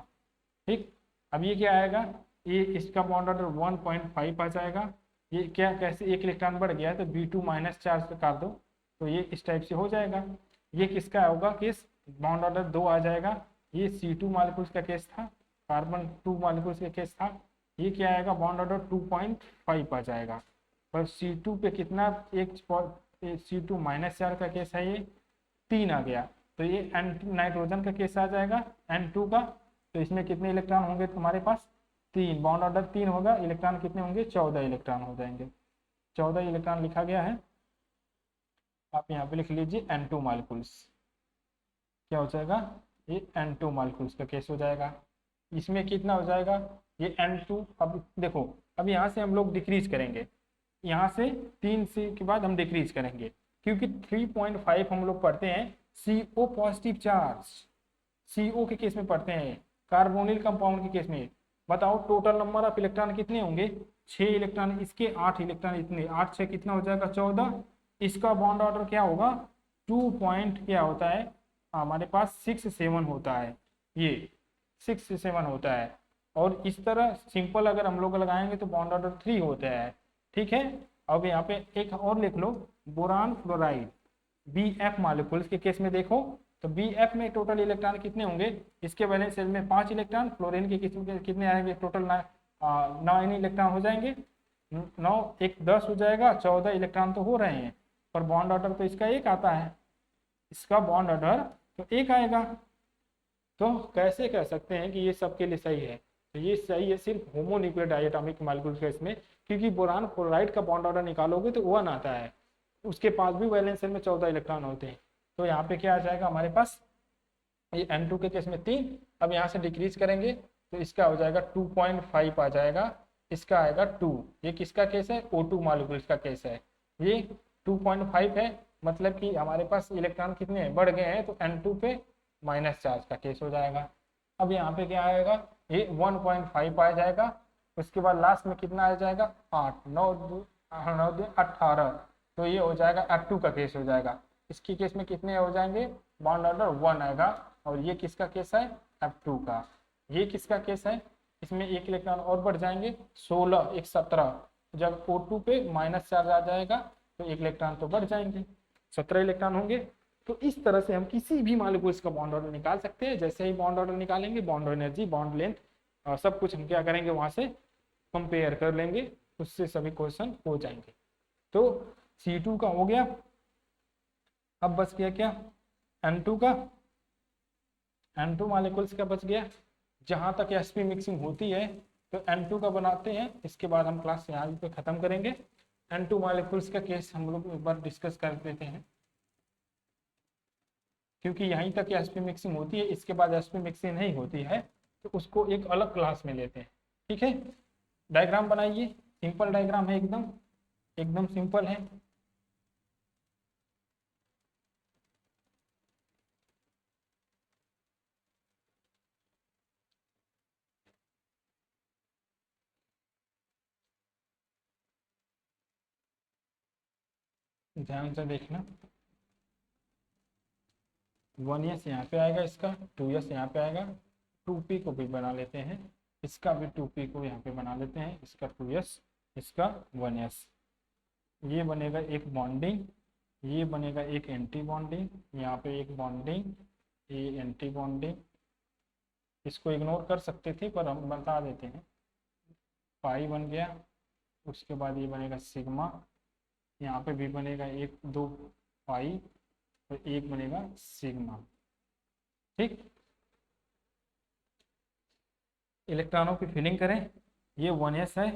ठीक, अब ये क्या आएगा, ये इसका बॉन्ड ऑर्डर 1.5 आ जाएगा, ये क्या कैसे एक इलेक्ट्रॉन बढ़ गया है तो B2 माइनस चार्ज काट दो, तो ये इस टाइप से हो जाएगा। ये किसका होगा केस, बॉन्ड ऑर्डर 2 आ जाएगा, ये C2 मॉलिक्यूल्स का केस था, कार्बन 2 मॉलिक्यूल्स का केस था, ये क्या आएगा बॉन्ड ऑर्डर 2.5 आ जाएगा। पर C2 पे कितना, एक C2 माइनस चार्ज का केस है, ये 3 आ गया, तो ये नाइट्रोजन का केस आ जाएगा N2 का, तो इसमें कितने इलेक्ट्रॉन होंगे तुम्हारे पास? 3। बॉन्ड ऑर्डर 3 होगा, इलेक्ट्रॉन कितने होंगे? 14 इलेक्ट्रॉन हो जाएंगे। 14 इलेक्ट्रॉन लिखा गया है। आप यहाँ पे लिख लीजिए N2 मॉलिक्यूल्स। क्या हो जाएगा? ये N2 मॉलिक्यूल्स का केस हो जाएगा। इसमें कितना हो जाएगा? ये N2। अब देखो, अब यहाँ से हम लोग डिक्रीज करेंगे, यहाँ से 3 से के बाद हम डिक्रीज करेंगे, क्योंकि 3.5 हम लोग पढ़ते हैं CO पॉजिटिव चार्ज, CO के केस में पढ़ते हैं, कार्बोनिल कंपाउंड के केस में। बताओ टोटल नंबर ऑफ इलेक्ट्रॉन कितने होंगे? 6 इलेक्ट्रॉन इसके, 8 इलेक्ट्रॉन इतने, 8 6 कितना हो जाएगा? 14। इसका बॉन्ड ऑर्डर क्या होगा? 2 पॉइंट क्या होता है हमारे पास? 6 7 होता है, ये 6 7 होता है। और इस तरह सिंपल अगर हम लोग लगाएंगे तो बॉन्ड ऑर्डर 3 होता है। ठीक है। अब यहाँ पे एक और लिख लो, बोरान फ्लोराइड BF मॉलिक्यूल्स के केस में देखो तो BF में टोटल इलेक्ट्रॉन कितने होंगे? इसके वैलेंस शेल में 5 इलेक्ट्रॉन, फ्लोरीन के किस्म के कितने आएंगे? टोटल 9 इलेक्ट्रॉन हो जाएंगे। 9 1 10 हो जाएगा, 14 इलेक्ट्रॉन तो हो रहे हैं, पर बॉन्ड ऑर्डर तो इसका एक आता है, इसका बॉन्ड ऑर्डर तो एक आएगा। तो कैसे कह सकते हैं कि ये सबके लिए सही है? तो ये सही है सिर्फ होमोन्यूक्लियर डायटोमिक मॉलिक्यूल्स के इसमें, क्योंकि बोरान फ्लोराइड का बॉन्ड ऑर्डर निकालोगे तो 1 आता है, उसके पास भी वैलेंस शेल में 14 इलेक्ट्रॉन होते हैं। तो यहाँ पे क्या आ जाएगा हमारे पास? ये N2 के केस में 3। अब यहाँ से डिक्रीज करेंगे तो इसका हो जाएगा 2.5 आ जाएगा, इसका आएगा 2। ये किसका केस है? O2 मॉलिक्यूल्स का केस है। ये 2.5 है, मतलब कि हमारे पास इलेक्ट्रॉन कितने बढ़ गए हैं, तो N2 पे माइनस चार्ज का केस हो जाएगा। अब यहाँ पे क्या आएगा? ये 1.5 आ जाएगा, उसके बाद लास्ट में कितना आ जाएगा? 8 9 9 18, तो ये हो जाएगा F2 का केस हो जाएगा। इसकी केस में कितने हो जाएंगे? बॉन्ड ऑर्डर 1 आएगा। और ये किसका केस है? F2 का। ये किसका केस है? इसमें एक इलेक्ट्रॉन और बढ़ जाएंगे, 16 1 17। जब O2 पे माइनस चार्ज आ जाएगा तो एक इलेक्ट्रॉन तो बढ़ जाएंगे, 17 इलेक्ट्रॉन होंगे। तो इस तरह से हम किसी भी मॉलिक्यूल्स का बॉन्ड ऑर्डर निकाल सकते हैं। जैसे ही बॉन्ड ऑर्डर निकालेंगे, बॉन्ड एनर्जी, बॉन्ड लेंथ और सब कुछ हम क्या करेंगे? वहां से कंपेयर कर लेंगे, उससे सभी क्वेश्चन हो जाएंगे। तो C2 का हो गया। अब बच गया क्या? N2 का। N2 मॉलिक्यूल्स का बच गया। जहां तक sp मिक्सिंग होती है तो N2 का बनाते हैं, इसके बाद हम क्लास यहाँ पे खत्म करेंगे। N2 मॉलिक्यूल्स का केस हम लोग एक बार डिस्कस कर देते हैं, क्योंकि यहीं तक sp मिक्सिंग होती है, इसके बाद sp मिक्सिंग नहीं होती है, तो उसको एक अलग क्लास में लेते हैं। ठीक है। डायग्राम बनाइए, सिंपल डायग्राम है, एकदम एकदम सिंपल है। ध्यान से देखना। 1s यहाँ पे आएगा, इसका 2s यहाँ पे आएगा। 2p को भी बना लेते हैं, इसका भी 2p को यहाँ पे बना लेते हैं, इसका 2s, इसका 1s। ये बनेगा एक बॉन्डिंग, ये बनेगा एक एंटी बॉन्डिंग, यहाँ पे एक बॉन्डिंग, ये एंटी बॉन्डिंग। इसको इग्नोर कर सकते थे पर हम बता देते हैं। पाई बन गया, उसके बाद ये बनेगा सिग्मा, यहाँ पे भी बनेगा एक 2 पाई और एक बनेगा सिग्मा। ठीक। इलेक्ट्रॉनों की फिलिंग करें। ये 1s है,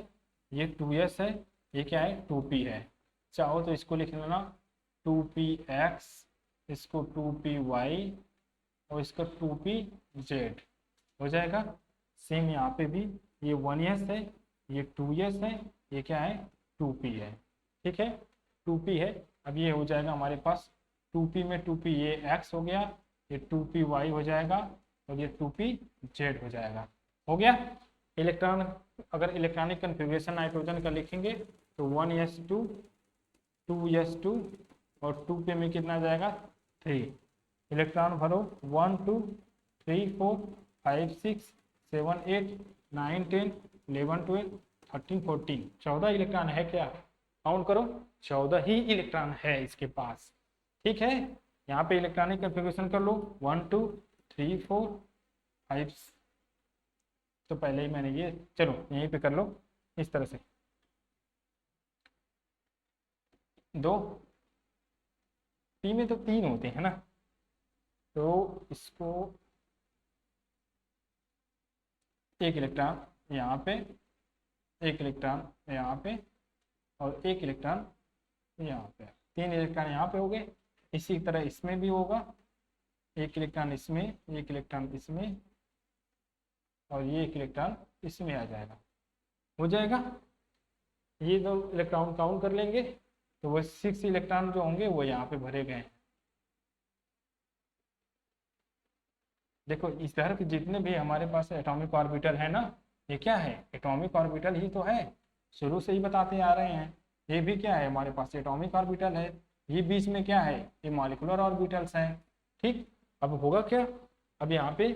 ये 2s है, ये क्या है? 2p है। चाहो तो इसको लिख लेना 2px, इसको 2py और इसका 2pz हो जाएगा। सेम यहाँ पे भी ये 1s है, ये 2s है, ये क्या है? 2p है। ठीक है, 2p है। अब ये हो जाएगा हमारे पास 2p में 2p, ये x हो गया, ये 2py हो जाएगा और ये 2pz हो जाएगा। हो गया। इलेक्ट्रॉन, अगर इलेक्ट्रॉनिक कन्फिग्रेशन नाइट्रोजन का लिखेंगे तो 1s2 2s2 और 2p में कितना जाएगा? 3 इलेक्ट्रॉन भरो। 1 2 3 4 5 6 7 8 9 10 11 12 13 14 14 इलेक्ट्रॉन है क्या? काउंट करो, 14 ही इलेक्ट्रॉन है इसके पास। ठीक है। यहाँ पे इलेक्ट्रॉनिक कन्फिग्रेशन कर लो 1 2 3 4 5। तो पहले ही मैंने ये, चलो यहीं पे कर लो इस तरह से। 2 p में तो 3 होते हैं ना, तो इसको एक इलेक्ट्रॉन यहाँ पे, एक इलेक्ट्रॉन यहाँ पे और एक इलेक्ट्रॉन यहाँ पे, 3 इलेक्ट्रॉन यहाँ पे हो गए। इसी तरह इसमें भी होगा, एक इलेक्ट्रॉन इसमें, एक इलेक्ट्रॉन इसमें और ये एक इलेक्ट्रॉन इसमें आ जाएगा, हो जाएगा। ये दो इलेक्ट्रॉन काउंट कर लेंगे तो वो 6 इलेक्ट्रॉन जो होंगे वो यहाँ पे भरे गए हैं। देखो इस तरह के जितने भी हमारे पास एटॉमिक ऑर्बिटल है ना, ये क्या है, एटॉमिक ऑर्बिटल ही तो है, शुरू से ही बताते आ रहे हैं। ये भी क्या है, हमारे पास एटॉमिक ऑर्बिटल है। ये बीच में क्या है, ये मॉलिक्यूलर ऑर्बिटल्स हैं। ठीक, अब होगा क्या, अब यहाँ पे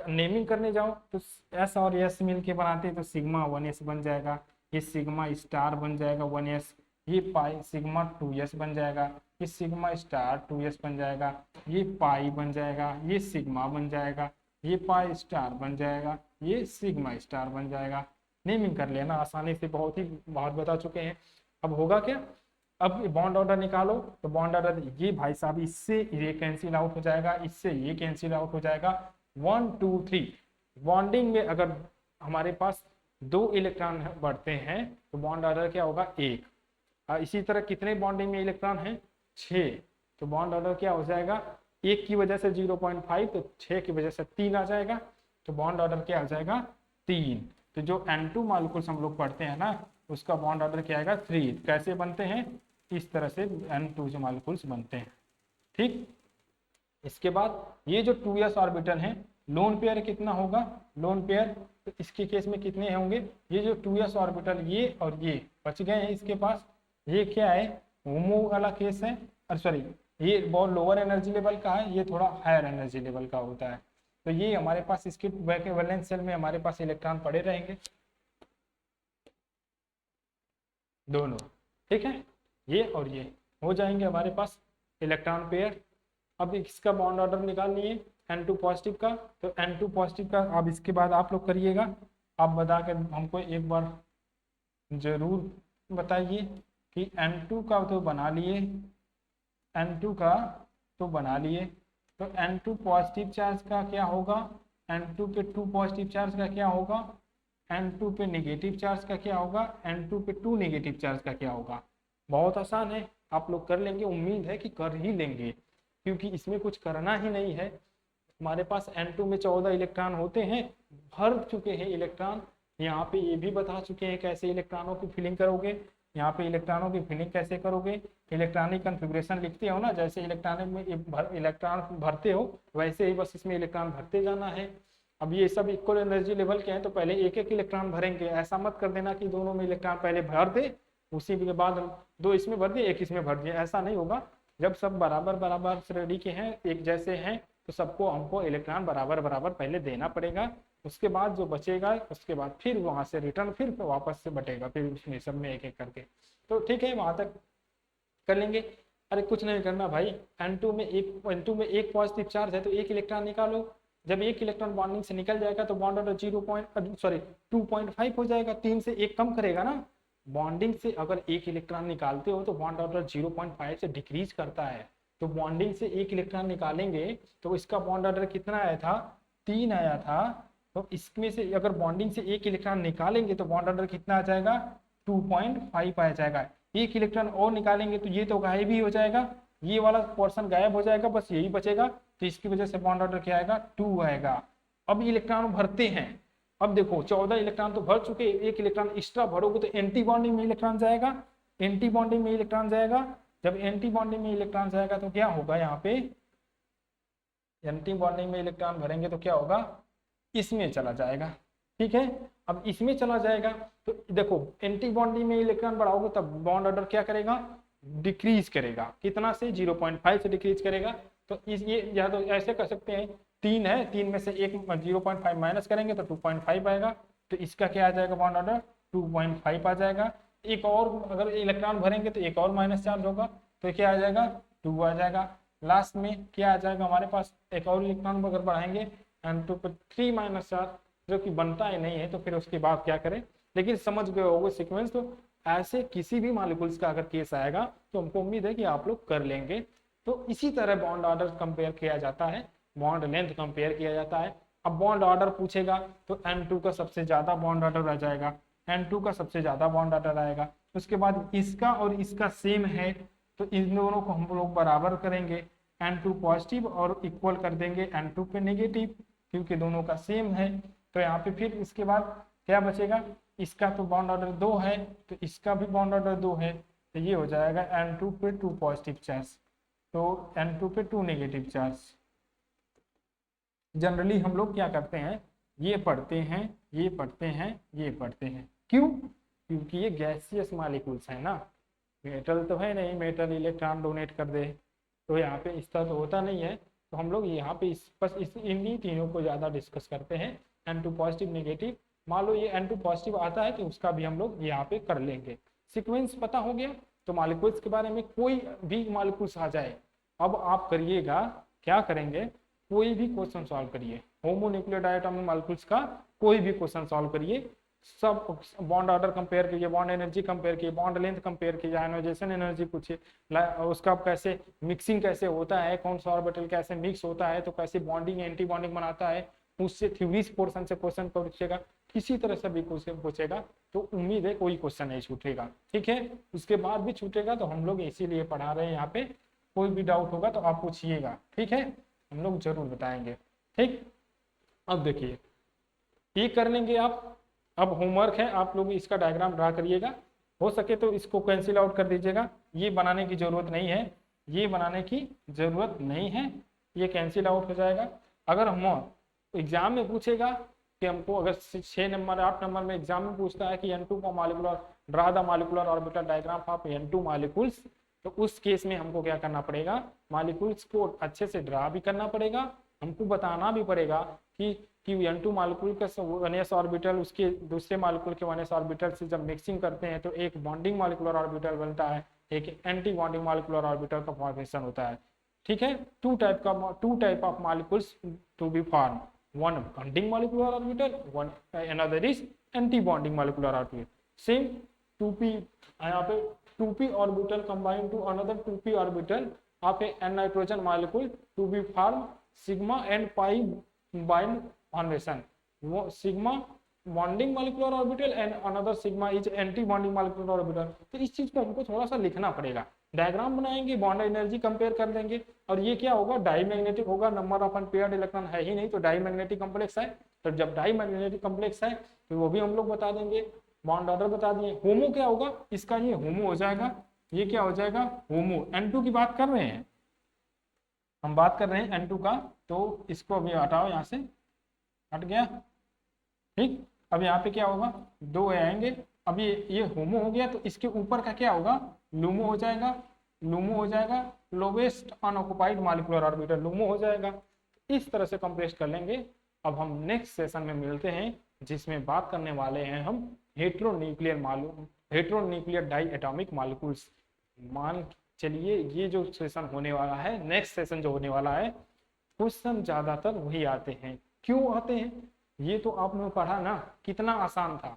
नेमिंग करने जाओ तो एस और एस मिल के बनाते हैं तो सिग्मा 1s बन जाएगा, ये सिग्मा स्टार बन जाएगा 1s, ये पाई सिग्मा 2s बन जाएगा, ये सिग्मा स्टार 2s बन जाएगा, ये पाई बन जाएगा, ये सिग्मा बन जाएगा, ये पाई स्टार बन जाएगा, ये सिग्मा स्टार बन जाएगा। नेमिंग कर लेना आसानी से, बहुत ही बात बता चुके हैं। अब होगा क्या, अब बॉन्ड ऑर्डर निकालो तो बॉन्ड ऑर्डर ये भाई साहब, इससे ये कैंसिल आउट हो जाएगा, इससे ये कैंसिल आउट हो जाएगा। 1 2 3 बॉन्डिंग में अगर हमारे पास 2 इलेक्ट्रॉन बढ़ते हैं तो बॉन्ड ऑर्डर क्या होगा 1। इसी तरह कितने बॉन्डिंग में इलेक्ट्रॉन है 6, तो बॉन्ड ऑर्डर क्या हो जाएगा, 1 की वजह से 0.5 तो 6 की वजह से 3 आ जाएगा, तो बॉन्ड ऑर्डर क्या आ जाएगा 3। तो जो N2 मॉलिक्यूल्स हम लोग पढ़ते हैं ना, उसका बॉन्ड ऑर्डर क्या आएगा 3। कैसे बनते हैं, इस तरह से N2 जो मॉलिक्यूल्स बनते हैं। ठीक, इसके बाद ये जो 2s ऑर्बिटल है, लोन पेयर कितना होगा, लोन पेयर तो इसके केस में कितने होंगे, ये जो 2s ऑर्बिटल ये और ये बच गए हैं इसके पास, ये क्या है होमो वाला केस है, और सॉरी ये बहुत लोअर एनर्जी लेवल का है, ये थोड़ा हायर एनर्जी लेवल का होता है। तो ये हमारे पास इसके वैलेंस शेल में हमारे पास इलेक्ट्रॉन पड़े रहेंगे दोनों। ठीक है, ये और ये हो जाएंगे हमारे पास इलेक्ट्रॉन पेयर। अब इसका बॉन्ड ऑर्डर निकाल लिए N2 पॉजिटिव का, तो N2 पॉजिटिव का अब इसके बाद आप लोग करिएगा, आप बता के हमको एक बार जरूर बताइए कि N2 का तो बना लिए, N2 का तो बना लिए, तो N2 पॉजिटिव चार्ज का क्या होगा, N2 पे 2 पॉजिटिव चार्ज का क्या होगा, N2 पे नेगेटिव चार्ज का क्या होगा, N2 पे 2 नेगेटिव चार्ज का क्या होगा। बहुत आसान है, आप लोग कर लेंगे, उम्मीद है कि कर ही लेंगे, क्योंकि इसमें कुछ करना ही नहीं है। हमारे पास N2 में 14 इलेक्ट्रॉन होते हैं, भर चुके हैं इलेक्ट्रॉन। यहाँ पे ये भी बता चुके हैं कैसे इलेक्ट्रॉनों की फिलिंग करोगे, यहाँ पे इलेक्ट्रॉनों की फिलिंग कैसे करोगे, इलेक्ट्रॉनिक कन्फिग्रेशन लिखते हो ना, जैसे इलेक्ट्रॉनिक में इलेक्ट्रॉन भरते हो वैसे ही बस इसमें इलेक्ट्रॉन भरते जाना है। अब ये सब इक्वल एनर्जी लेवल के हैं तो पहले एक एक इलेक्ट्रॉन भरेंगे, ऐसा मत कर देना कि दोनों में इलेक्ट्रॉन पहले भर दे उसी के बाद 2 इसमें भर दिए 1 इसमें भर दिए, ऐसा नहीं होगा। जब सब बराबर बराबर श्रेणी के हैं, एक जैसे हैं, तो सबको हमको इलेक्ट्रॉन बराबर बराबर पहले देना पड़ेगा, उसके बाद जो बचेगा उसके बाद फिर वहां से रिटर्न फिर वापस से बटेगा, फिर उसमें सब में एक एक करके। तो ठीक है, वहां तक कर लेंगे। अरे कुछ नहीं करना भाई, N2 में एक पॉजिटिव चार्ज है तो एक इलेक्ट्रॉन निकालो। जब एक इलेक्ट्रॉन बॉन्डिंग से निकल जाएगा तो बॉन्ड ऑर्डर 2.5 हो जाएगा, 3 से 1 कम करेगा ना। बॉन्डिंग से अगर एक इलेक्ट्रॉन निकालते हो तो बॉन्ड ऑर्डर 0.5 से डिक्रीज करता है, तो बॉन्डिंग से एक इलेक्ट्रॉन निकालेंगे तो इसका बॉन्ड ऑर्डर कितना आया था 3 आया था, तो इसमें से अगर बॉन्डिंग से एक इलेक्ट्रॉन निकालेंगे तो बॉन्ड ऑर्डर कितना आ जाएगा 2.5 आ जाएगा। एक इलेक्ट्रॉन और निकालेंगे तो ये तो गायब ही हो जाएगा, ये वाला पोर्शन गायब हो जाएगा, बस यही बचेगा, तो इसकी वजह से बॉन्ड ऑर्डर क्या आएगा 2 आएगा। अब इलेक्ट्रॉन भरते हैं, अब देखो 14 इलेक्ट्रॉन तो भर चुके, एक इलेक्ट्रॉन एक्स्ट्रा भरोगे तो एंटी बॉन्डिंग में इलेक्ट्रॉन जाएगा, एंटी बॉन्डिंग में इलेक्ट्रॉन जाएगा। जब एंटी बॉन्डिंग में इलेक्ट्रॉन जाएगा तो क्या होगा, यहाँ पे एंटी बॉन्डिंग में इलेक्ट्रॉन भरेंगे तो क्या होगा, इसमें चला जाएगा। ठीक है, अब इसमें चला जाएगा तो देखो एंटी बॉन्डिंग में इलेक्ट्रॉन बढ़ाओगे तब बॉन्ड ऑर्डर क्या करेगा, डिक्रीज करेगा, कितना से 0.5 से डिक्रीज करेगा। तो ये या तो ऐसे कर सकते हैं, 3 है, 3 में से एक 0.5 माइनस करेंगे तो 2.5 आएगा, तो इसका क्या आ जाएगा बॉन्ड ऑर्डर 2.5 आ जाएगा। एक और अगर इलेक्ट्रॉन भरेंगे तो एक और माइनस चार्ज होगा, तो क्या आ जाएगा 2 आ जाएगा। लास्ट में क्या आ जाएगा हमारे पास, एक और इलेक्ट्रॉन अगर बढ़ाएंगे N2 पे 3 माइनस चार्ज, जो कि बनता ही नहीं है, तो फिर उसके बाद क्या करें, लेकिन समझ गए होगे सीक्वेंस। तो ऐसे किसी भी मॉलिक्यूल्स का अगर केस आएगा तो हमको उम्मीद है कि आप लोग कर लेंगे। तो इसी तरह बॉन्ड ऑर्डर कंपेयर किया जाता है, बॉन्ड लेंथ कंपेयर किया जाता है। अब बॉन्ड ऑर्डर पूछेगा तो N2 का सबसे ज्यादा बॉन्ड ऑर्डर आ जाएगा, N2 का सबसे ज्यादा बॉन्ड ऑर्डर आएगा। उसके बाद इसका और इसका सेम है तो इन दोनों को हम लोग बराबर करेंगे, N2 पॉजिटिव और इक्वल कर देंगे N2 पे नेगेटिव, क्योंकि दोनों का सेम है। तो यहाँ पे फिर इसके बाद क्या बचेगा, इसका तो बॉन्ड ऑर्डर 2 है तो इसका भी बॉन्ड ऑर्डर 2 है, तो ये हो जाएगा N2 पे 2 पॉजिटिव चार्ज, तो N2 पे 2 नेगेटिव चार्ज। जनरली हम लोग क्या करते हैं, ये पढ़ते हैं, ये पढ़ते हैं, ये पढ़ते हैं, क्यों? क्योंकि ये गैसियस मॉलिक्यूल्स है ना, मेटल तो है नहीं, मेटल इलेक्ट्रॉन डोनेट कर दे, तो यहाँ पे इस तरह तो होता नहीं है। तो हम लोग यहाँ पे बस इन्हीं तीनों को ज़्यादा डिस्कस करते हैं, N2 पॉजिटिव नेगेटिव। मान लो ये N2 पॉजिटिव आता है तो उसका भी हम लोग यहाँ पे कर लेंगे। सीक्वेंस पता हो गया तो मॉलिक्यूल्स के बारे में कोई भी मॉलिक्यूल्स आ जाए, अब आप करिएगा क्या करेंगे, कोई भी क्वेश्चन सॉल्व करिए, होमोन्यूक्लियर डायटोमिक मॉलिक्यूल्स का कोई भी क्वेश्चन सॉल्व करिए, सब बॉन्ड ऑर्डर कंपेयर कीजिए, बॉन्ड एनर्जी कंपेयर कीजिए, बॉन्ड लेंथ कंपेयर कीजिए, आयनाइजेशन एनर्जी पूछिए, उसका कैसे मिक्सिंग कैसे होता है, कौन सा ऑर्बिटल कैसे मिक्स होता है, तो कैसे बॉन्डिंग एंटी बॉन्डिंग बनाता है, उससे थ्योरीज पोर्शन से क्वेश्चन पूछेगा, किसी तरह से भी क्वेश्चन पूछेगा तो उम्मीद है कोई क्वेश्चन नहीं छूटेगा। ठीक है, उसके बाद भी छूटेगा तो हम लोग इसीलिए पढ़ा रहे हैं यहाँ पे, कोई भी डाउट होगा तो आप पूछिएगा, ठीक है, हम लोग जरूर बताएंगे। ठीक, अब देखिए ये कर लेंगे आप, अब होमवर्क है आप लोग इसका डायग्राम ड्रा करिएगा, हो सके तो इसको कैंसिल आउट कर दीजिएगा, ये बनाने की जरूरत नहीं है, ये बनाने की जरूरत नहीं है, ये कैंसिल आउट हो जाएगा। अगर हम एग्जाम में पूछेगा कि हमको अगर 6 नंबर 8 नंबर में एग्जाम में पूछता है कि N2 का molecular draw the molecular orbital diagram of N2 molecules, तो उस केस में हमको क्या करना पड़ेगा, मॉलिक्यूल्स को अच्छे से ड्रा भी करना पड़ेगा, हमको बताना भी पड़ेगा कि N2 मॉलिक्यूल का 1s ऑर्बिटल उसके दूसरे मॉलिक्यूल के 1s ऑर्बिटल से जब मिक्सिंग करते हैं तो एक बॉन्डिंग मॉलिक्यूलर ऑर्बिटल बनता है, एक एंटी बॉन्डिंग मॉलिक्यूलर ऑर्बिटल का फॉर्मेशन होता है। ठीक है, two type of molecules to be form, one bonding molecular orbital, one another is anti bonding molecular orbital, same 2p यहाँ पे 2p orbital combined to another 2p orbital of a n nitrogen molecule to be form sigma and pi bind formation, वो sigma bonding molecular orbital and another sigma is anti bonding molecular orbital। तो इस चीज को हमको थोड़ा सा लिखना पड़ेगा, डायग्राम बनाएंगे, बॉन्ड एनर्जी कंपेयर कर देंगे, और ये क्या होगा, डाईमैग्नेटिक होगा, नंबर ऑफ अनपेयर्ड इलेक्ट्रॉन है ही नहीं तो डाईमैग्नेटिक कॉम्प्लेक्स है, तो जब डाईमैग्नेटिक कॉम्प्लेक्स है तो वो भी हम लोग बता देंगे, बॉन्ड ऑर्डर बता दिए। होमो क्या होगा, इसका ये होमो हो जाएगा, ये क्या हो जाएगा होमो। N2 की बात कर रहे हैं हम, बात कर रहे हैं N2 का, तो इसको अभी हटाओ, यहाँ से हट गया। ठीक, अब यहाँ पे क्या होगा, 2 आएंगे, अब ये होमो हो गया तो इसके ऊपर का क्या होगा, लूमो हो जाएगा, लूमो हो जाएगा, lowest unoccupied molecular orbital LUMO हो जाएगा। इस तरह से कंप्रेस कर लेंगे। अब हम नेक्स्ट सेशन में मिलते हैं जिसमें बात करने वाले हैं हम हेट्रोन्यूक्लियर डाई एटॉमिक मॉलिक्यूल्स। मान चलिए ये जो सेशन होने वाला है, नेक्स्ट सेशन जो होने वाला है, क्वेश्चन ज्यादातर वही आते हैं। क्यों आते हैं, ये तो आपने पढ़ा ना, कितना आसान था,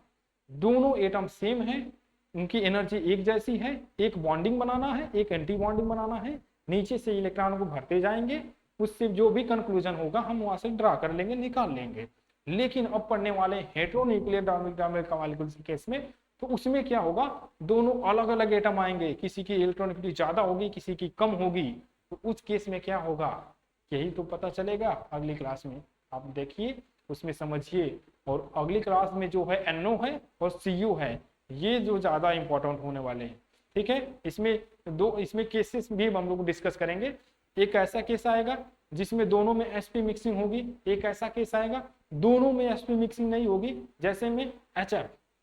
दोनों एटम सेम है, उनकी एनर्जी एक जैसी है, एक बॉन्डिंग बनाना है, एक एंटी बॉन्डिंग बनाना है, नीचे से इलेक्ट्रॉन को भरते जाएंगे, उससे जो भी कंक्लूजन होगा हम वहां से ड्रा कर लेंगे, निकाल लेंगे। लेकिन अब पढ़ने वाले हेट्रोन्यूक्लियर डायटोमिक मॉलिक्यूल्स के केस में, तो उसमें क्या होगा, दोनों अलग अलग एटम आएंगे, किसी की इलेक्ट्रॉनिसिटी ज्यादा होगी, किसी की कम होगी, तो उस केस में क्या होगा यही तो पता चलेगा अगली क्लास में। आप देखिए उसमें समझिए, और अगली क्लास में जो है NO है और CO है, ये जो ज्यादा इंपॉर्टेंट होने वाले हैं। ठीक है, इसमें केसेस भी हम लोग डिस्कस करेंगे। एक ऐसा केस आएगा जिसमें दोनों में sp मिक्सिंग होगी, एक ऐसा केस आएगा दोनों में sp मिक्सिंग नहीं होगी, जैसे में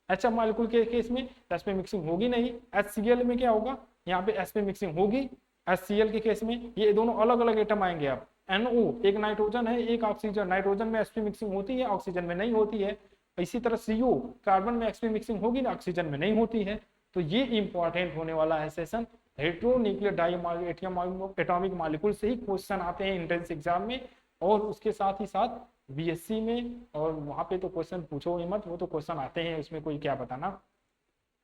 HF मॉलिक्यूल के केस में sp मिक्सिंग होगी नहीं। HCl में क्या होगा, यहाँ पे sp मिक्सिंग होगी। HCl के केस में ये दोनों अलग अलग एटम आएंगे। अब NO एक नाइट्रोजन है, एक ऑक्सीजन, नाइट्रोजन में sp मिक्सिंग होती है, ऑक्सीजन में नहीं होती है। इसी तरह CO कार्बन में sp मिक्सिंग होगी ना, ऑक्सीजन में नहीं होती है। तो ये इंपॉर्टेंट होने वाला है session. Heteronuclear die atomic molecule से ही क्वेश्चन आते हैं एंट्रेंस एग्जाम में, और उसके साथ ही साथ BSc में, और वहां पे तो क्वेश्चन पूछो ही मत, वो तो क्वेश्चन आते हैं, उसमें कोई क्या बताना।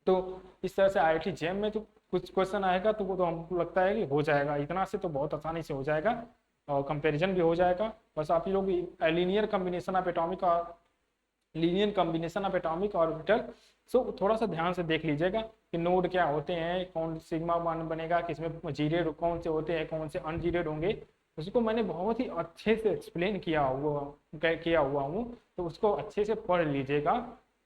तो इस तरह से IIT JEM में तो कुछ क्वेश्चन आएगा, तो वो तो हमको लगता है कि हो जाएगा, इतना से तो बहुत आसानी से हो जाएगा। और कंपैरिजन भी हो जाएगा। बस आप लोग लीनियर कॉम्बिनेशन ऑफ एटॉमिक और linear combination of atomic orbital सो थोड़ा सा ध्यान से देख लीजिएगा कि नोड क्या होते हैं, कौन सिग्मा वन बनेगा, किसमें जीरेड कौन से होते हैं, कौन से अनजीरेड होंगे, उसको मैंने बहुत ही अच्छे से एक्सप्लेन किया हुआ हूँ। तो उसको अच्छे से पढ़ लीजिएगा।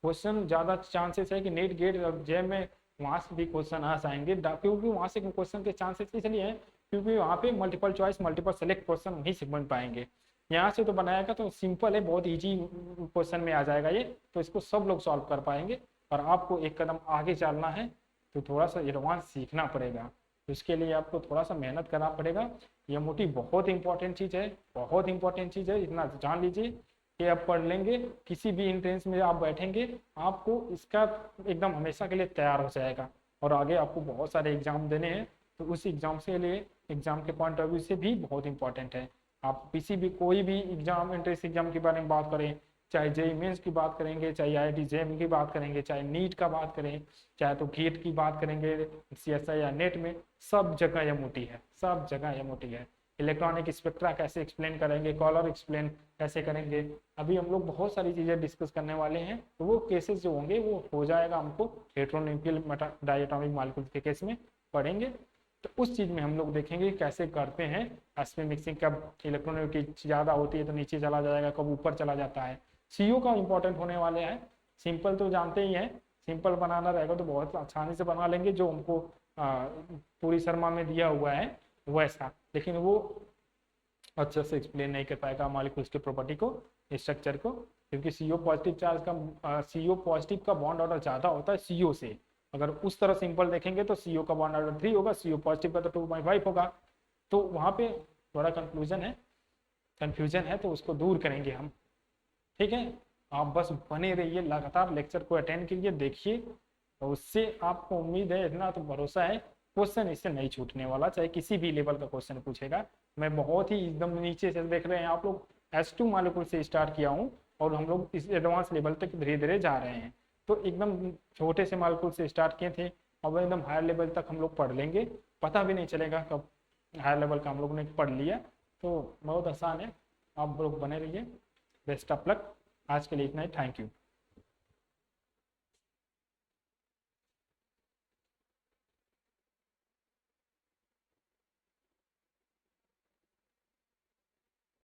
क्वेश्चन ज़्यादा चांसेस है कि नेट गेट जेम में वहाँ से भी क्वेश्चन आ जाएंगे, क्योंकि वहाँ से क्वेश्चन के चांसेस इसलिए हैं क्योंकि वहाँ पे multiple choice multiple select question वहीं से बन पाएंगे। यहाँ से तो बनाएगा तो सिंपल है, बहुत इजी क्वेश्चन में आ जाएगा ये, तो इसको सब लोग सॉल्व कर पाएंगे। और आपको एक कदम आगे चलना है तो थोड़ा सा एडवांस सीखना पड़ेगा, तो इसके लिए आपको थोड़ा सा मेहनत करना पड़ेगा। ये मोटी बहुत इंपॉर्टेंट चीज़ है, बहुत इंपॉर्टेंट चीज़ है, इतना जान लीजिए कि आप पढ़ लेंगे, किसी भी एंट्रेंस में आप बैठेंगे आपको इसका एकदम हमेशा के लिए तैयार हो जाएगा। और आगे आपको बहुत सारे एग्जाम देने हैं, तो उस एग्जाम से लिए एग्जाम के पॉइंट ऑफ व्यू से भी बहुत इंपॉर्टेंट है। आप किसी भी कोई भी एग्जाम एंट्रेंस एग्जाम के बारे में बात करें, चाहे जेईई मेंस की बात करेंगे, चाहे आईआईटी जेईई की बात करेंगे, चाहे नीट का बात करें, चाहे तो गेट की बात करेंगे, सीएसआई या नेट में, सब जगह यह मोटी है, सब जगह यह मोटी है। इलेक्ट्रॉनिक स्पेक्ट्रा कैसे एक्सप्लेन करेंगे, कॉलर एक्सप्लेन कैसे करेंगे, अभी हम लोग बहुत सारी चीज़ें डिस्कस करने वाले हैं। तो वो केसेस जो होंगे वो हो जाएगा, हमको इलेक्ट्रोन्यूक्लियर डायटोमिक मॉलिक्यूल्स के केस में पढ़ेंगे। तो उस चीज़ में हम लोग देखेंगे कैसे करते हैं एसपी मिक्सिंग, कब इलेक्ट्रॉनिक ज़्यादा होती है तो नीचे चला जाएगा, कब ऊपर चला जाता है। सीओ का इंपॉर्टेंट होने वाले हैं। सिंपल तो जानते ही हैं, सिंपल बनाना रहेगा तो बहुत आसानी से बना लेंगे, जो हमको पूरी शर्मा में दिया हुआ है वैसा, लेकिन वो अच्छे से एक्सप्लेन नहीं कर पाएगा मॉलिक्यूल्स की प्रॉपर्टी को, स्ट्रक्चर को, क्योंकि सीओ पॉजिटिव चार्ज का सीओ पॉजिटिव का बॉन्ड ऑर्डर ज़्यादा होता है सीओ से। अगर उस तरह सिंपल देखेंगे तो सीओ का बॉन्ड ऑर्डर 3 होगा, सीओ पॉजिटिव का तो 2.5 होगा। तो वहाँ पे थोड़ा कंफ्यूजन है, तो उसको दूर करेंगे हम। ठीक है, आप बस बने रहिए, लगातार लेक्चर को अटेंड कीजिए, देखिए, और उससे आपको उम्मीद है, इतना तो भरोसा है, क्वेश्चन इससे नहीं छूटने वाला, चाहे किसी भी लेवल का क्वेश्चन पूछेगा। मैं बहुत ही एकदम नीचे से देख रहे हैं आप लोग, S2 मॉलिक्यूल से स्टार्ट किया हूँ और हम लोग इस एडवांस लेवल तक धीरे धीरे जा रहे हैं। तो एकदम छोटे से मॉलिक्यूल से स्टार्ट किए थे, अब एकदम हायर लेवल तक हम लोग पढ़ लेंगे, पता भी नहीं चलेगा कब हायर लेवल का हम लोग ने पढ़ लिया। तो बहुत आसान है, आप लोग बने रहिए। Best of luck. आज के लिए इतना ही, थैंक यू।